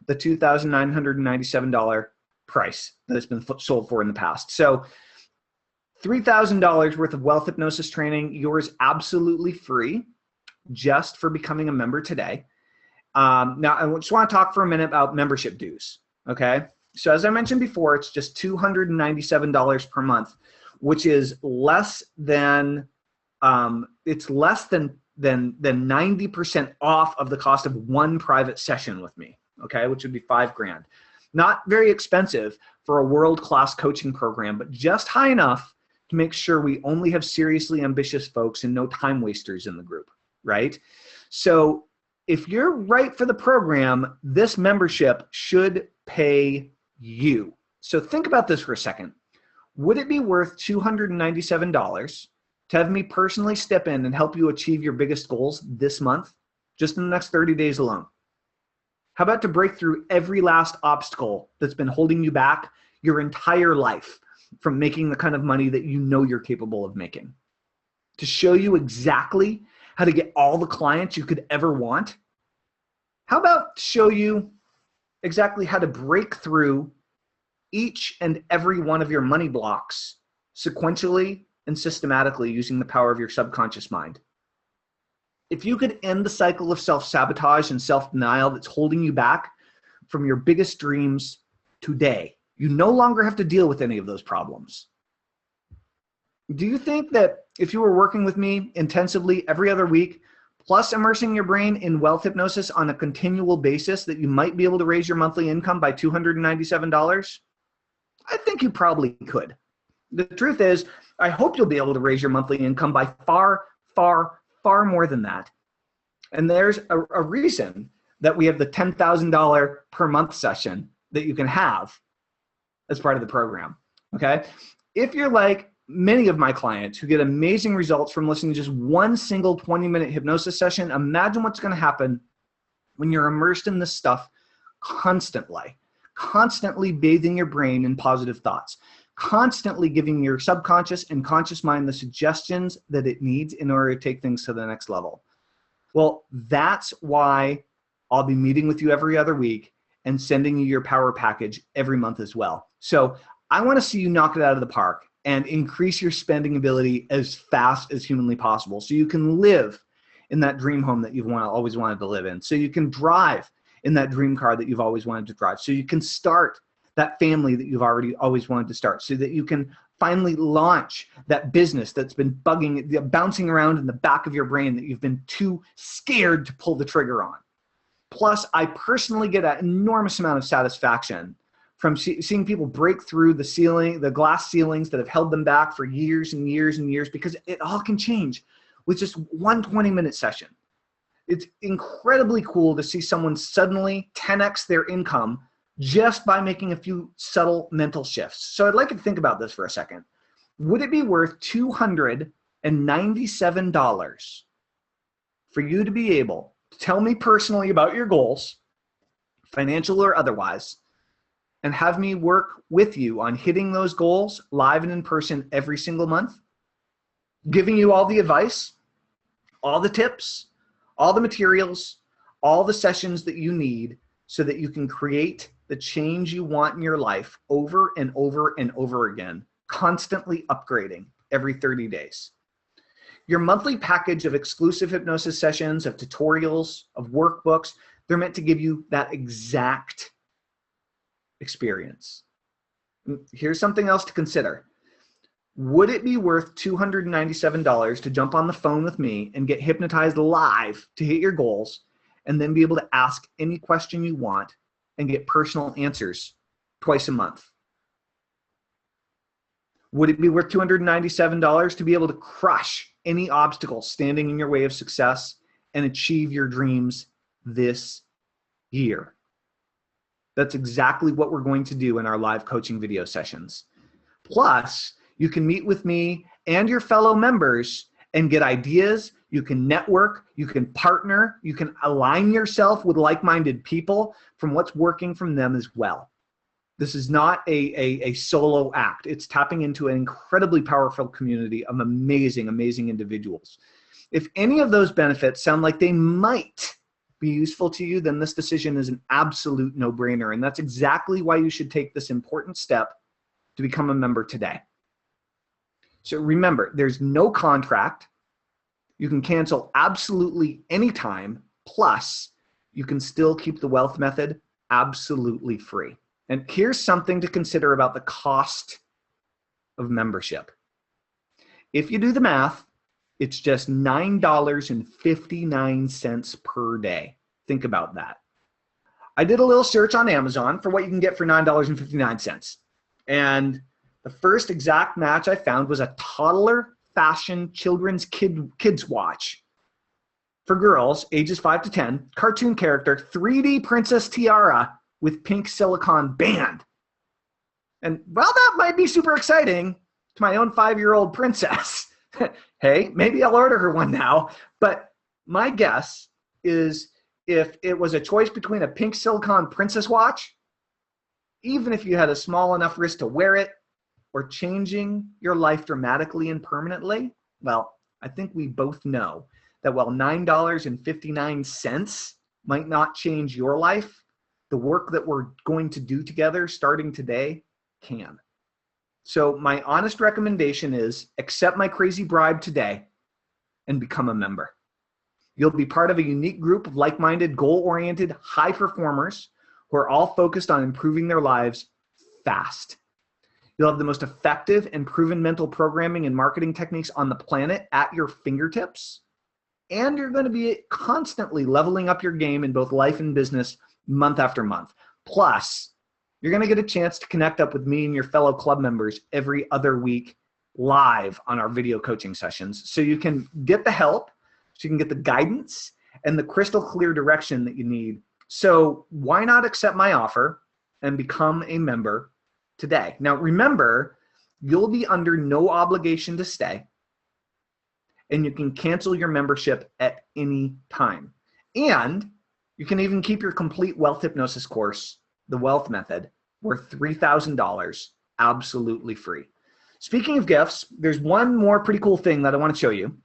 the $2,997 price that it's been sold for in the past. So $3,000 worth of wealth hypnosis training, yours absolutely free, just for becoming a member today. Now, I just want to talk for a minute about membership dues, okay? So as I mentioned before, it's just $297 per month, which is less than, it's less than 90% off of the cost of one private session with me, okay, which would be $5,000. Not very expensive for a world-class coaching program, but just high enough to make sure we only have seriously ambitious folks and no time wasters in the group, right? So if you're right for the program, this membership should pay you. So think about this for a second. Would it be worth $297 to have me personally step in and help you achieve your biggest goals this month, just in the next 30 days alone? How about to break through every last obstacle that's been holding you back your entire life from making the kind of money that you know you're capable of making? To show you exactly how to get all the clients you could ever want? How about show you exactly how to break through each and every one of your money blocks sequentially and systematically using the power of your subconscious mind? If you could end the cycle of self-sabotage and self-denial that's holding you back from your biggest dreams today, you no longer have to deal with any of those problems. Do you think that if you were working with me intensively every other week, plus immersing your brain in wealth hypnosis on a continual basis, that you might be able to raise your monthly income by $297? I think you probably could. The truth is, I hope you'll be able to raise your monthly income by far, far, far more than that. And there's a reason that we have the $10,000 per month session that you can have as part of the program, okay? If you're like many of my clients who get amazing results from listening to just one single 20-minute hypnosis session, imagine what's gonna happen when you're immersed in this stuff constantly bathing your brain in positive thoughts, constantly giving your subconscious and conscious mind the suggestions that it needs in order to take things to the next level. Well, that's why I'll be meeting with you every other week and sending you your power package every month as well. So I want to see you knock it out of the park and increase your spending ability as fast as humanly possible so you can live in that dream home that you've always wanted to live in, so you can drive in that dream car that you've always wanted to drive, so you can start that family that you've always wanted to start, so that you can finally launch that business that's been bouncing around in the back of your brain that you've been too scared to pull the trigger on. Plus, I personally get an enormous amount of satisfaction from seeing people break through the glass ceilings that have held them back for years and years and years, because it all can change with just one 20-minute session. It's incredibly cool to see someone suddenly 10x their income just by making a few subtle mental shifts. So I'd like you to think about this for a second. Would it be worth $297 for you to be able to tell me personally about your goals, financial or otherwise, and have me work with you on hitting those goals live and in person every single month, giving you all the advice, all the tips, all the materials, all the sessions that you need so that you can create the change you want in your life over and over and over again, constantly upgrading every 30 days. Your monthly package of exclusive hypnosis sessions, of tutorials, of workbooks, they're meant to give you that exact experience. Here's something else to consider. Would it be worth $297 to jump on the phone with me and get hypnotized live to hit your goals, and then be able to ask any question you want and get personal answers twice a month? Would it be worth $297 to be able to crush any obstacle standing in your way of success and achieve your dreams this year? That's exactly what we're going to do in our live coaching video sessions. Plus, you can meet with me and your fellow members and get ideas. You can network, you can partner, you can align yourself with like-minded people from what's working from them as well. This is not a solo act. It's tapping into an incredibly powerful community of amazing, amazing individuals. If any of those benefits sound like they might be useful to you, then this decision is an absolute no-brainer. And that's exactly why you should take this important step to become a member today. So remember, there's no contract. You can cancel absolutely anytime. Plus, you can still keep the wealth method absolutely free. And here's something to consider about the cost of membership. If you do the math, it's just $9.59 per day. Think about that. I did a little search on Amazon for what you can get for $9.59. And the first exact match I found was a toddler fashion children's kids watch for girls ages 5 to 10, cartoon character, 3D princess tiara with pink silicone band. And well, that might be super exciting to my own 5-year-old princess. Hey, maybe I'll order her one now. But my guess is if it was a choice between a pink silicone princess watch, even if you had a small enough wrist to wear it, or changing your life dramatically and permanently, well, I think we both know that while $9.59 might not change your life, the work that we're going to do together starting today can. So my honest recommendation is accept my crazy bribe today and become a member. You'll be part of a unique group of like-minded, goal-oriented, high performers who are all focused on improving their lives fast. You'll have the most effective and proven mental programming and marketing techniques on the planet at your fingertips. And you're going to be constantly leveling up your game in both life and business month after month. Plus, you're going to get a chance to connect up with me and your fellow club members every other week live on our video coaching sessions. So you can get the help, so you can get the guidance and the crystal clear direction that you need. So why not accept my offer and become a member today? Now, remember, you'll be under no obligation to stay, and you can cancel your membership at any time. And you can even keep your complete wealth hypnosis course, The Wealth Method, worth $3,000 absolutely free. Speaking of gifts, there's one more pretty cool thing that I want to show you.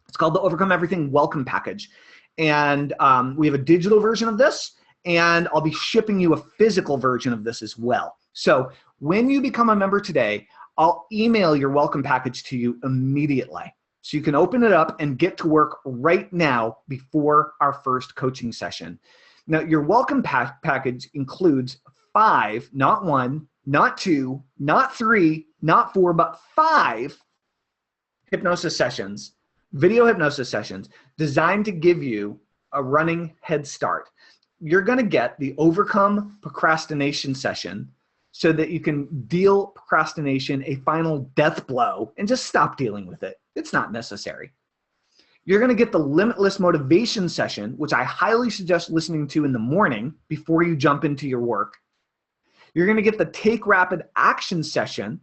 It's called the Overcome Everything Welcome Package. And we have a digital version of this, and I'll be shipping you a physical version of this as well. So when you become a member today, I'll email your welcome package to you immediately. So you can open it up and get to work right now before our first coaching session. Now, your welcome package includes 5, not 1, not 2, not 3, not 4, but 5 hypnosis sessions, video hypnosis sessions designed to give you a running head start. You're going to get the Overcome Procrastination session so that you can deal procrastination a final death blow and just stop dealing with it. It's not necessary. You're going to get the Limitless Motivation session, which I highly suggest listening to in the morning before you jump into your work. You're going to get the Take Rapid Action session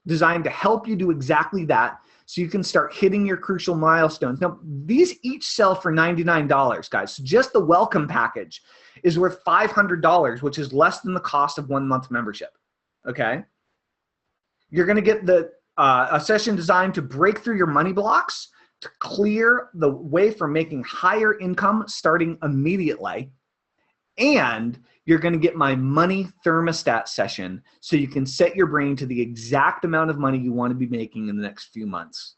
designed to help you do exactly that so you can start hitting your crucial milestones. Now, these each sell for $99, guys. So just the welcome package is worth $500, which is less than the cost of 1 month membership, okay? You're going to get a session designed to break through your money blocks, to clear the way for making higher income starting immediately. And you're going to get my money thermostat session so you can set your brain to the exact amount of money you want to be making in the next few months.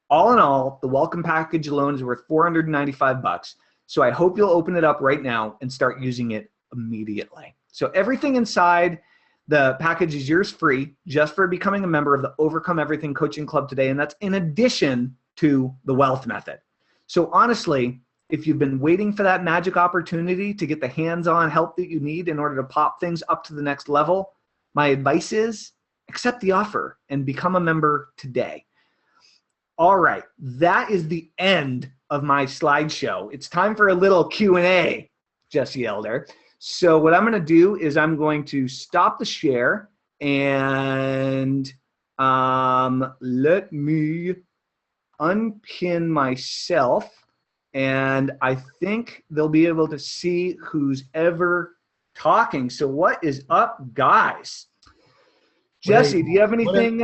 All in all, the welcome package alone is worth $495. So I hope you'll open it up right now and start using it immediately. So everything inside the package is yours free just for becoming a member of the Overcome Everything Coaching Club today. And that's in addition to the wealth method. So honestly, if you've been waiting for that magic opportunity to get the hands-on help that you need in order to pop things up to the next level, my advice is accept the offer and become a member today. All right, that is the end of my slideshow. It's time for a little Q&A, Jesse Elder. So what I'm going to do is I'm going to stop the share and let me unpin myself. And I think they'll be able to see who's ever talking. So what is up, guys? Jesse, do you have anything?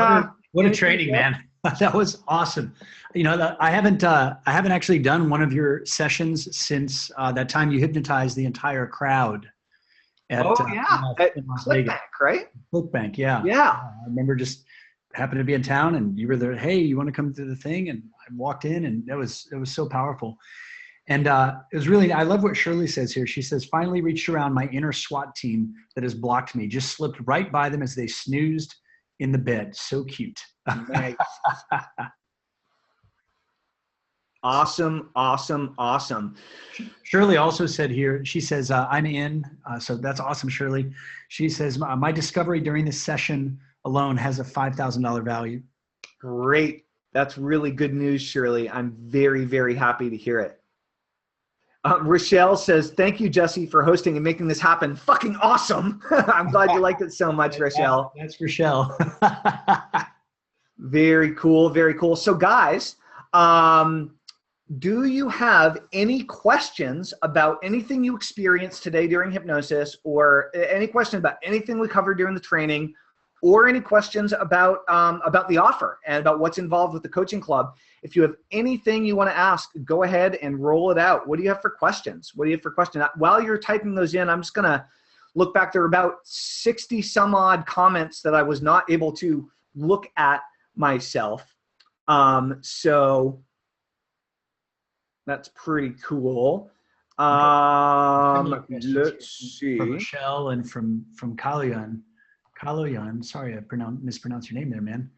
What a training, man. That was awesome. You know, I haven't actually done one of your sessions since that time you hypnotized the entire crowd. At, at Las Vegas. ClickBank, right? ClickBank, yeah. Yeah. I remember just happened to be in town and you were there. Hey, you want to come to the thing? And I walked in and it was so powerful. And it was really, I love what Shirley says here. She says, finally reached around my inner SWAT team that has blocked me. Just slipped right by them as they snoozed in the bed. So cute. Nice. Awesome, awesome, awesome. Shirley also said here, she says, I'm in. So that's awesome, Shirley. She says, my discovery during this session alone has a $5,000 value. Great. That's really good news, Shirley. I'm very, very happy to hear it. Rochelle says, thank you, Jesse, for hosting and making this happen. Fucking awesome. I'm glad you liked it so much, Rochelle. That's Rochelle. Very cool, very cool. So guys, do you have any questions about anything you experienced today during hypnosis, or any question about anything we covered during the training, or any questions about the offer and about what's involved with the coaching club? If you have anything you want to ask, go ahead and roll it out. What do you have for questions? What do you have for questions? While you're typing those in, I'm just going to look back. There were about 60 some odd comments that I was not able to look at myself. So that's pretty cool. Let's see. From Michelle and from Kaloyan. Sorry, I mispronounced your name there, man.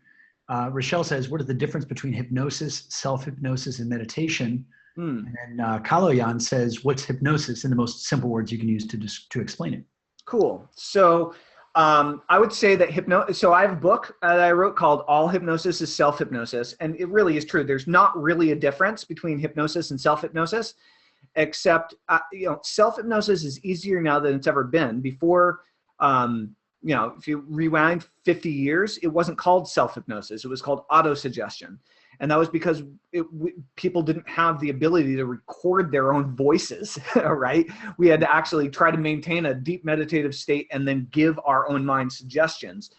Rochelle says, what is the difference between hypnosis, self-hypnosis, and meditation? And Kaloyan says, what's hypnosis in the most simple words you can use to explain it? Cool. So I would say that so I have a book that I wrote called All Hypnosis is Self-Hypnosis. And it really is true. There's not really a difference between hypnosis and self-hypnosis, except, self-hypnosis is easier now than it's ever been. Before, if you rewind 50 years, it wasn't called self-hypnosis. It was called autosuggestion. And that was because people didn't have the ability to record their own voices, right? We had to actually try to maintain a deep meditative state and then give our own mind suggestions,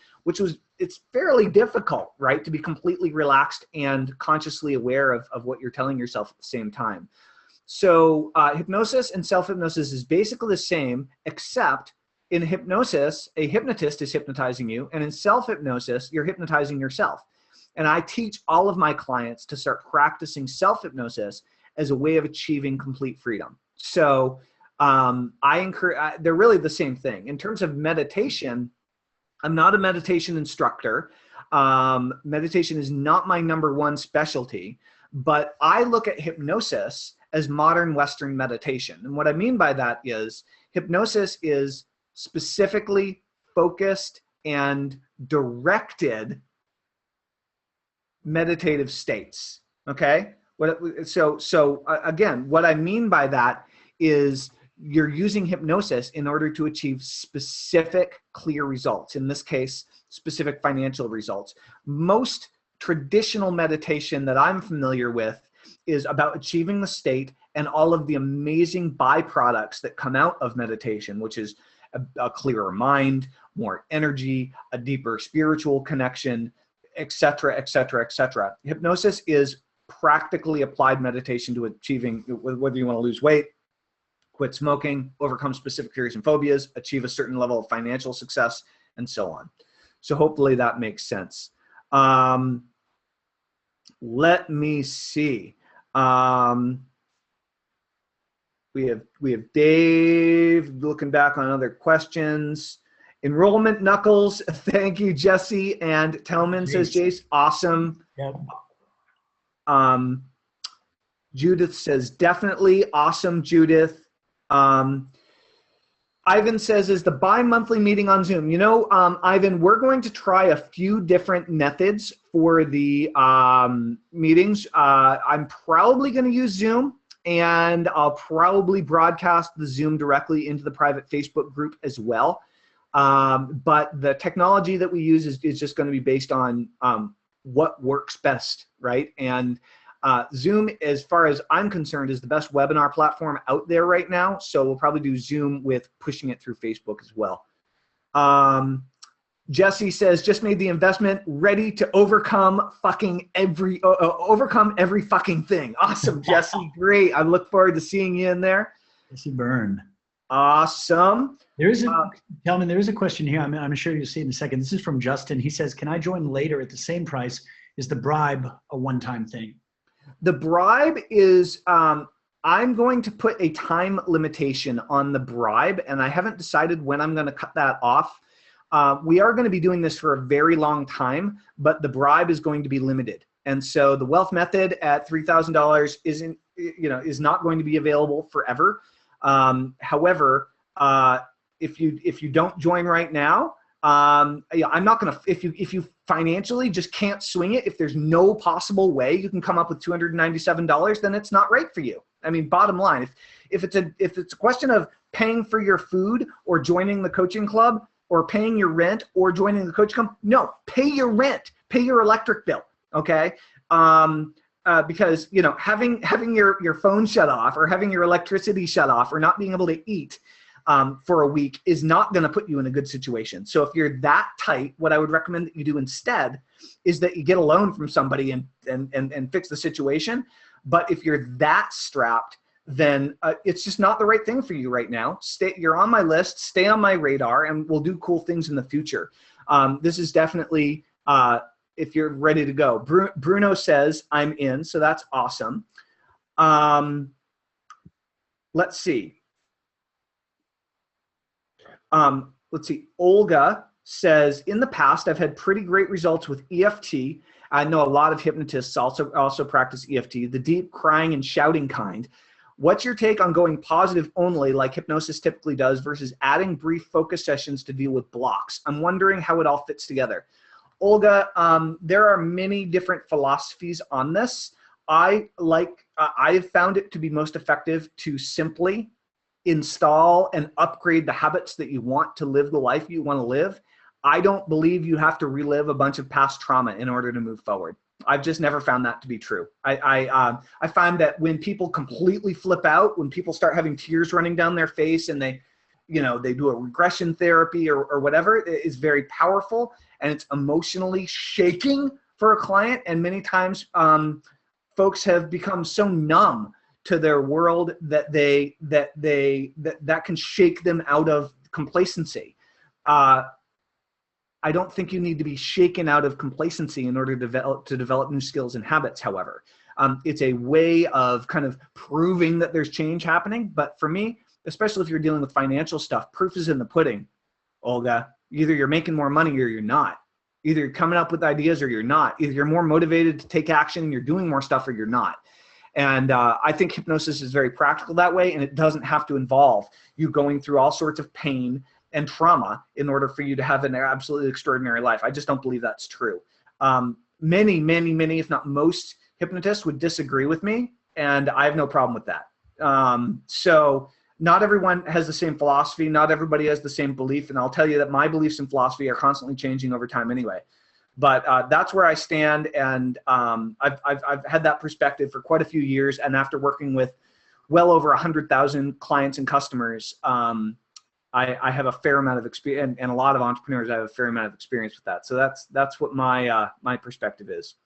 it's fairly difficult, right? To be completely relaxed and consciously aware of what you're telling yourself at the same time. So hypnosis and self-hypnosis is basically the same, except in hypnosis, a hypnotist is hypnotizing you, and in self-hypnosis, you're hypnotizing yourself. And I teach all of my clients to start practicing self-hypnosis as a way of achieving complete freedom. So I encourage, they're really the same thing. In terms of meditation, I'm not a meditation instructor. Meditation is not my #1 specialty, but I look at hypnosis as modern Western meditation. And what I mean by that is hypnosis is specifically focused and directed meditative states. Okay. Again, what I mean by that is you're using hypnosis in order to achieve specific, clear results. In this case, specific financial results. Most traditional meditation that I'm familiar with is about achieving the state and all of the amazing byproducts that come out of meditation, which is a clearer mind, more energy, a deeper spiritual connection, etc., etc., etc. Hypnosis is practically applied meditation to achieving, whether you want to lose weight, quit smoking, overcome specific fears and phobias, achieve a certain level of financial success, and so on. So hopefully that makes sense. Let me see. We have Dave looking back on other questions. Enrollment knuckles. Thank you, Jesse. And Tellman says, Jace, awesome. Yep. Judith says, definitely awesome, Judith. Ivan says, is the bi-monthly meeting on Zoom? You know, Ivan, we're going to try a few different methods for the meetings. I'm probably going to use Zoom, and I'll probably broadcast the Zoom directly into the private Facebook group as well. But the technology that we use is just going to be based on what works best, right? And Zoom, as far as I'm concerned, is the best webinar platform out there right now. So we'll probably do Zoom with pushing it through Facebook as well. Jesse says, just made the investment, ready to overcome every fucking thing. Awesome, Jesse, great. I look forward to seeing you in there. Jesse Byrne. Awesome. There is a, Telman, there is a question here. I'm sure you'll see it in a second. This is from Justin. He says, can I join later at the same price? Is the bribe a one-time thing? The bribe is, I'm going to put a time limitation on the bribe, and I haven't decided when I'm going to cut that off. We are going to be doing this for a very long time, but the bribe is going to be limited. And so the wealth method at $3,000 is not going to be available forever. However, if you don't join right now, I'm not going to, if you financially just can't swing it, if there's no possible way you can come up with $297, then it's not right for you. I mean, bottom line, if it's a question of paying for your food or joining the coaching club or paying your rent or joining the coaching club, no, pay your rent, pay your electric bill. Okay. Because, you know, having your phone shut off or having your electricity shut off or not being able to eat for a week is not going to put you in a good situation. So if you're that tight, what I would recommend that you do instead is that you get a loan from somebody and fix the situation. But if you're that strapped, then it's just not the right thing for you right now. You're on my list, stay on my radar, and we'll do cool things in the future. This is definitely, if you're ready to go. Bruno says, I'm in, so that's awesome. Let's see. Olga says, in the past, I've had pretty great results with EFT. I know a lot of hypnotists also practice EFT, the deep crying and shouting kind. What's your take on going positive only like hypnosis typically does versus adding brief focus sessions to deal with blocks? I'm wondering how it all fits together. Olga, there are many different philosophies on this. I've found it to be most effective to simply install and upgrade the habits that you want to live the life you want to live. I don't believe you have to relive a bunch of past trauma in order to move forward. I've just never found that to be true. I find that when people completely flip out, when people start having tears running down their face and they do a regression therapy or whatever, it is very powerful and it's emotionally shaking for a client. And many times folks have become so numb to their world that that can shake them out of complacency. I don't think you need to be shaken out of complacency in order to develop new skills and habits, however. It's a way of kind of proving that there's change happening. But for me, especially if you're dealing with financial stuff, proof is in the pudding, Olga. Either you're making more money or you're not. Either you're coming up with ideas or you're not. Either you're more motivated to take action and you're doing more stuff or you're not. And I think hypnosis is very practical that way, and it doesn't have to involve you going through all sorts of pain and trauma in order for you to have an absolutely extraordinary life. I just don't believe that's true. Many, if not most, hypnotists would disagree with me, and I have no problem with that. So not everyone has the same philosophy. Not everybody has the same belief, and I'll tell you that my beliefs and philosophy are constantly changing over time anyway. But that's where I stand, and I've had that perspective for quite a few years, and after working with well over 100,000 clients and customers, I have a fair amount of experience, and a lot of entrepreneurs, I have a fair amount of experience with that. So that's what my perspective is.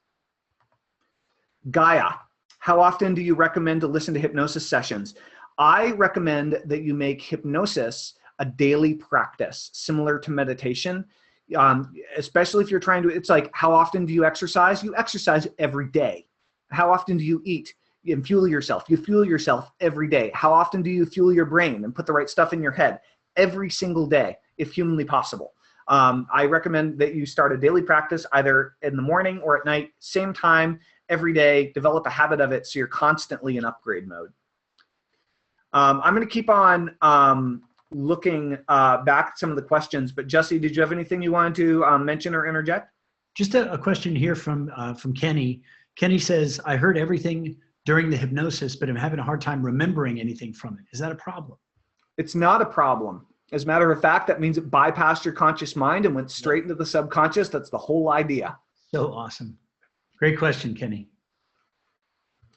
Gaia, how often do you recommend to listen to hypnosis sessions? I recommend that you make hypnosis a daily practice, similar to meditation. Especially if you're trying to, it's like, how often do you exercise? You exercise every day. How often do you eat and fuel yourself? You fuel yourself every day. How often do you fuel your brain and put the right stuff in your head? Every single day, if humanly possible. I recommend that you start a daily practice either in the morning or at night, same time, every day. Develop a habit of it so you're constantly in upgrade mode. I'm going to keep on looking back at some of the questions, but Jesse, did you have anything you wanted to mention or interject? Just a question here from Kenny. Kenny says, I heard everything during the hypnosis, but I'm having a hard time remembering anything from it. Is that a problem? It's not a problem. As a matter of fact, that means it bypassed your conscious mind and went straight into the subconscious. That's the whole idea. So awesome. Great question, Kenny.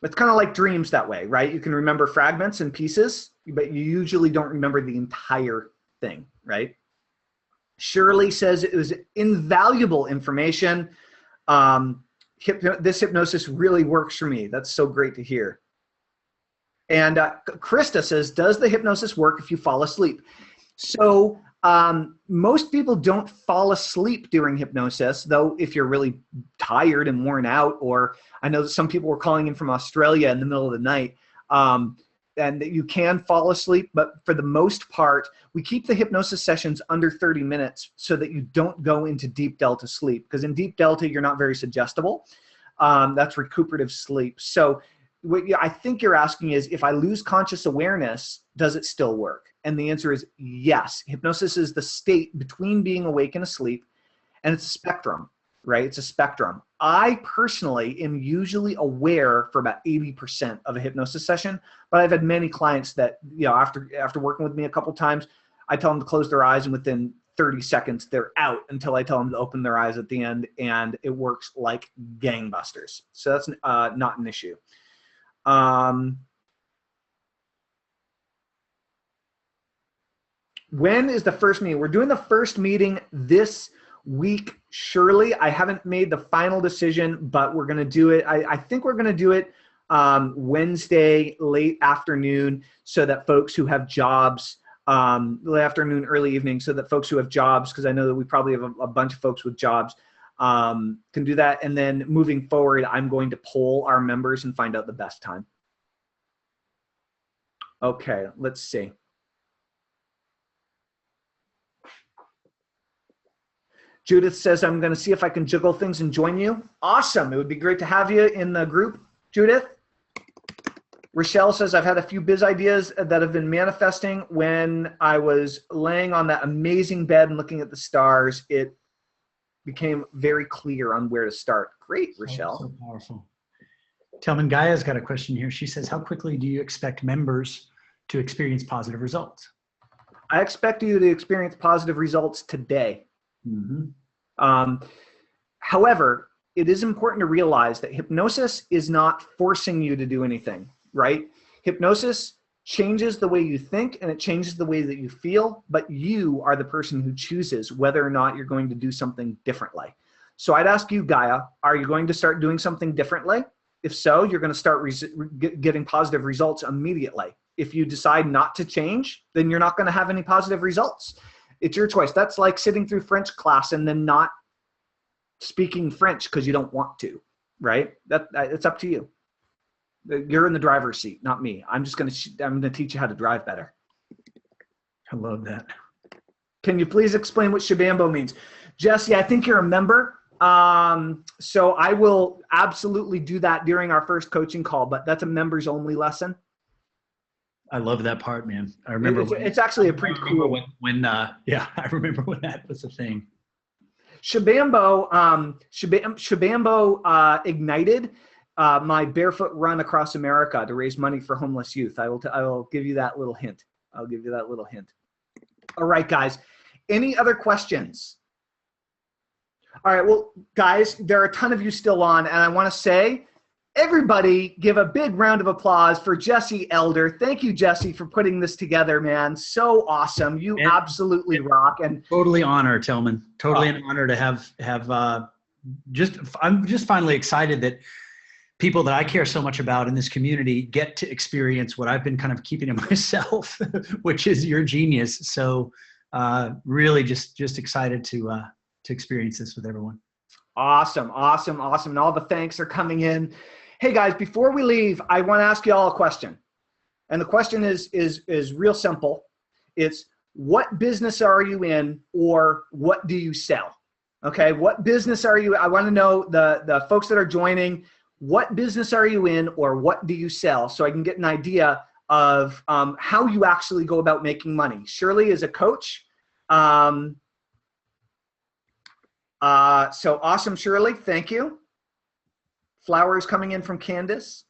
It's kind of like dreams that way, right? You can remember fragments and pieces, but you usually don't remember the entire thing, right? Shirley says it was invaluable information. This hypnosis really works for me. That's so great to hear. And Krista says, does the hypnosis work if you fall asleep? So most people don't fall asleep during hypnosis, though if you're really tired and worn out, or I know that some people were calling in from Australia in the middle of the night, and that you can fall asleep, but for the most part, we keep the hypnosis sessions under 30 minutes so that you don't go into deep delta sleep, because in deep delta, you're not very suggestible. That's recuperative sleep. So what I think you're asking is, if I lose conscious awareness, does it still work? And the answer is yes. Hypnosis is the state between being awake and asleep, and it's a spectrum, right? It's a spectrum. I personally am usually aware for about 80% of a hypnosis session, but I've had many clients that, you know, after working with me a couple times, I tell them to close their eyes, and within 30 seconds, they're out until I tell them to open their eyes at the end, and it works like gangbusters. So that's not an issue. When is the first meeting? We're doing the first meeting this week, Shirley. I haven't made the final decision, but we're going to do it. I think we're going to do it Wednesday, late afternoon, so that folks who have jobs, late afternoon, early evening, so that folks who have jobs, because I know that we probably have a bunch of folks with jobs, can do that. And then moving forward, I'm going to poll our members and find out the best time. Okay, let's see. Judith says, I'm going to see if I can juggle things and join you. Awesome. It would be great to have you in the group, Judith. Rochelle says, I've had a few biz ideas that have been manifesting. When I was laying on that amazing bed and looking at the stars, it became very clear on where to start. Great, Rochelle. So powerful. Telman Gaia's got a question here. She says, how quickly do you expect members to experience positive results? I expect you to experience positive results today. Mm-hmm. However, it is important to realize that hypnosis is not forcing you to do anything, right? Hypnosis changes the way you think and it changes the way that you feel, but you are the person who chooses whether or not you're going to do something differently. So I'd ask you, Gaia, are you going to start doing something differently? If so, you're going to start getting positive results immediately. If you decide not to change, then you're not going to have any positive results. It's your choice. That's like sitting through French class and then not speaking French because you don't want to, right? It's up to you. You're in the driver's seat, not me. I'm going to teach you how to drive better. I love that. Can you please explain what Shabambo means? Jesse, I think you're a member. So I will absolutely do that during our first coaching call, but that's a members only lesson. I love that part, man. I remember it's actually a pretty cool when yeah, I remember when that was a thing. Shabambo ignited my barefoot run across America to raise money for homeless youth. I will give you that little hint. I'll give you that little hint. All right, guys. Any other questions? All right, well, guys, there are a ton of you still on, and I want to say, everybody give a big round of applause for Jesse Elder. Thank you, Jesse, for putting this together, man. So awesome. You absolutely rock. And totally honor, Tillman. Totally an honor to have I'm just finally excited that people that I care so much about in this community get to experience what I've been kind of keeping to myself, which is your genius. So really just excited to experience this with everyone. Awesome. And all the thanks are coming in. Hey guys, before we leave, I want to ask you all a question. And the question is real simple. It's what business are you in, or what do you sell? Okay. What business are you? I want to know the folks that are joining, what business are you in, or what do you sell? So I can get an idea of how you actually go about making money. Shirley is a coach. So awesome, Shirley. Thank you. Flowers coming in from Candace.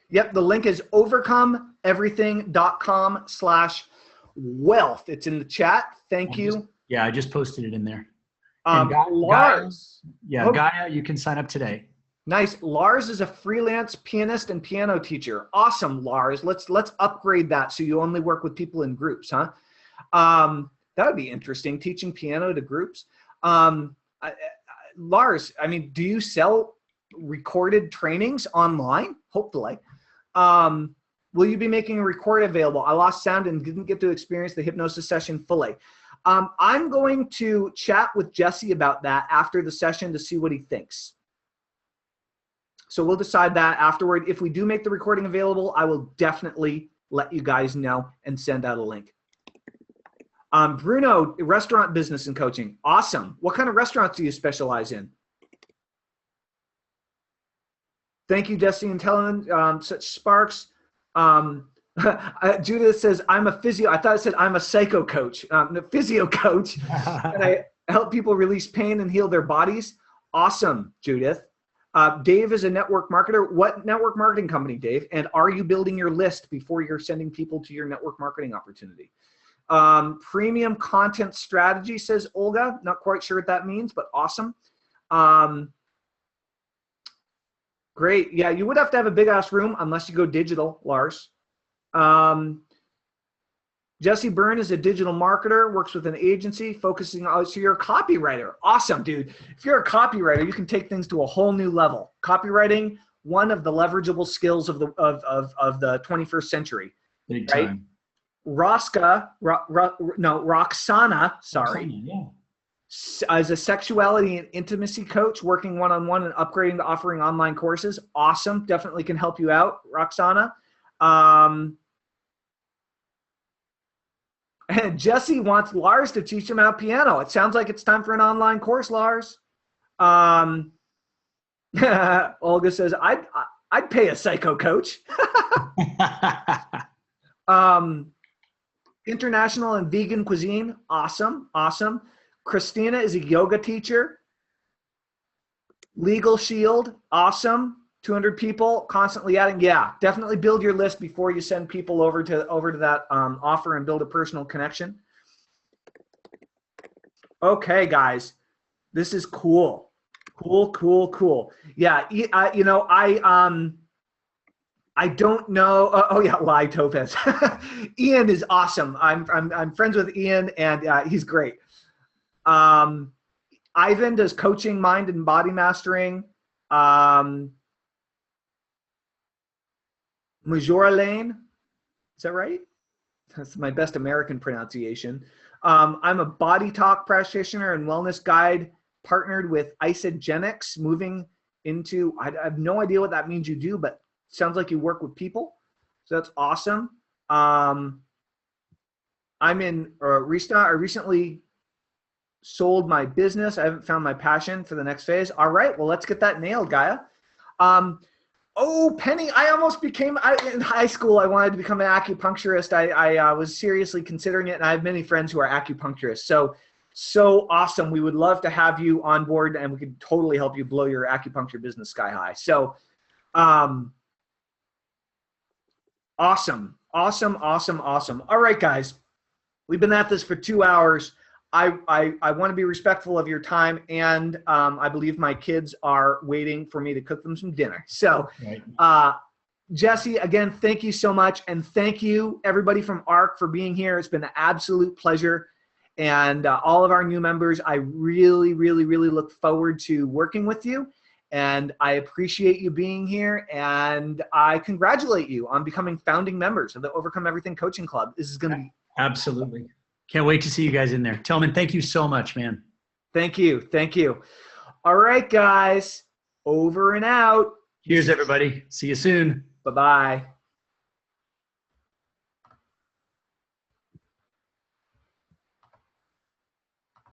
Yep, the link is overcomeeverything.com/wealth. It's in the chat. Thank you. I just posted it in there. Lars. Gaia, you can sign up today. Nice. Lars is a freelance pianist and piano teacher. Awesome, Lars. Let's upgrade that so you only work with people in groups, huh? That would be interesting, teaching piano to groups. Lars, I mean, do you sell recorded trainings online? Hopefully. Will you be making a record available? I lost sound and didn't get to experience the hypnosis session fully. I'm going to chat with Jesse about that after the session to see what he thinks. So we'll decide that afterward. If we do make the recording available, I will definitely let you guys know and send out a link. Bruno, restaurant business and coaching. Awesome. What kind of restaurants do you specialize in? Thank you, Jesse and Helen. Such sparks. Judith says, I'm a physio. I thought it said I'm a psycho coach, a physio coach. And I help people release pain and heal their bodies. Awesome, Judith. Dave is a network marketer. What network marketing company, Dave? And are you building your list before you're sending people to your network marketing opportunity? Premium content strategy, says Olga. Not quite sure what that means, but awesome. Great. Yeah, you would have to have a big ass room unless you go digital, Lars. Jesse Byrne is a digital marketer, works with an agency focusing on, so you're a copywriter. Awesome, dude. If you're a copywriter, you can take things to a whole new level. Copywriting, one of the leverageable skills of the 21st century. Big right? time. Roxana, sorry, as a sexuality and intimacy coach, working one-on-one and upgrading to offering online courses. Awesome. Definitely can help you out, Roxana. And Jesse wants Lars to teach him how piano. It sounds like it's time for an online course, Lars. Olga says, I'd pay a psycho coach. International and vegan cuisine. Awesome. Awesome. Christina is a yoga teacher. Legal Shield. Awesome. 200 people constantly adding. Yeah, definitely build your list before you send people over to that offer and build a personal connection. Okay, guys, this is cool. Cool. Yeah, you know, I don't know. Oh yeah, Lie Topaz. Ian is awesome. I'm friends with Ian, and he's great. Ivan does coaching, mind and body mastering. Majora Lane. Is that right? That's my best American pronunciation. I'm a body talk practitioner and wellness guide partnered with Isogenics, moving into, I have no idea what that means you do, but sounds like you work with people. So that's awesome. I'm in Restart. I recently sold my business. I haven't found my passion for the next phase. All right, well, let's get that nailed, Gaia. Oh, Penny, I almost became, in high school, I wanted to become an acupuncturist. I was seriously considering it, and I have many friends who are acupuncturists. So awesome. We would love to have you on board, and we could totally help you blow your acupuncture business sky high. So awesome. All right, guys, we've been at this for 2 hours. I want to be respectful of your time, and I believe my kids are waiting for me to cook them some dinner. So, Jesse, again, thank you so much, and thank you everybody from ARC for being here. It's been an absolute pleasure, and all of our new members, I really look forward to working with you, and I appreciate you being here, and I congratulate you on becoming founding members of the Overcome Everything Coaching Club. This is going to be absolutely. Can't wait to see you guys in there. Tillman, thank you so much, man. Thank you. All right, guys, over and out. Cheers, everybody. See you soon. Bye-bye.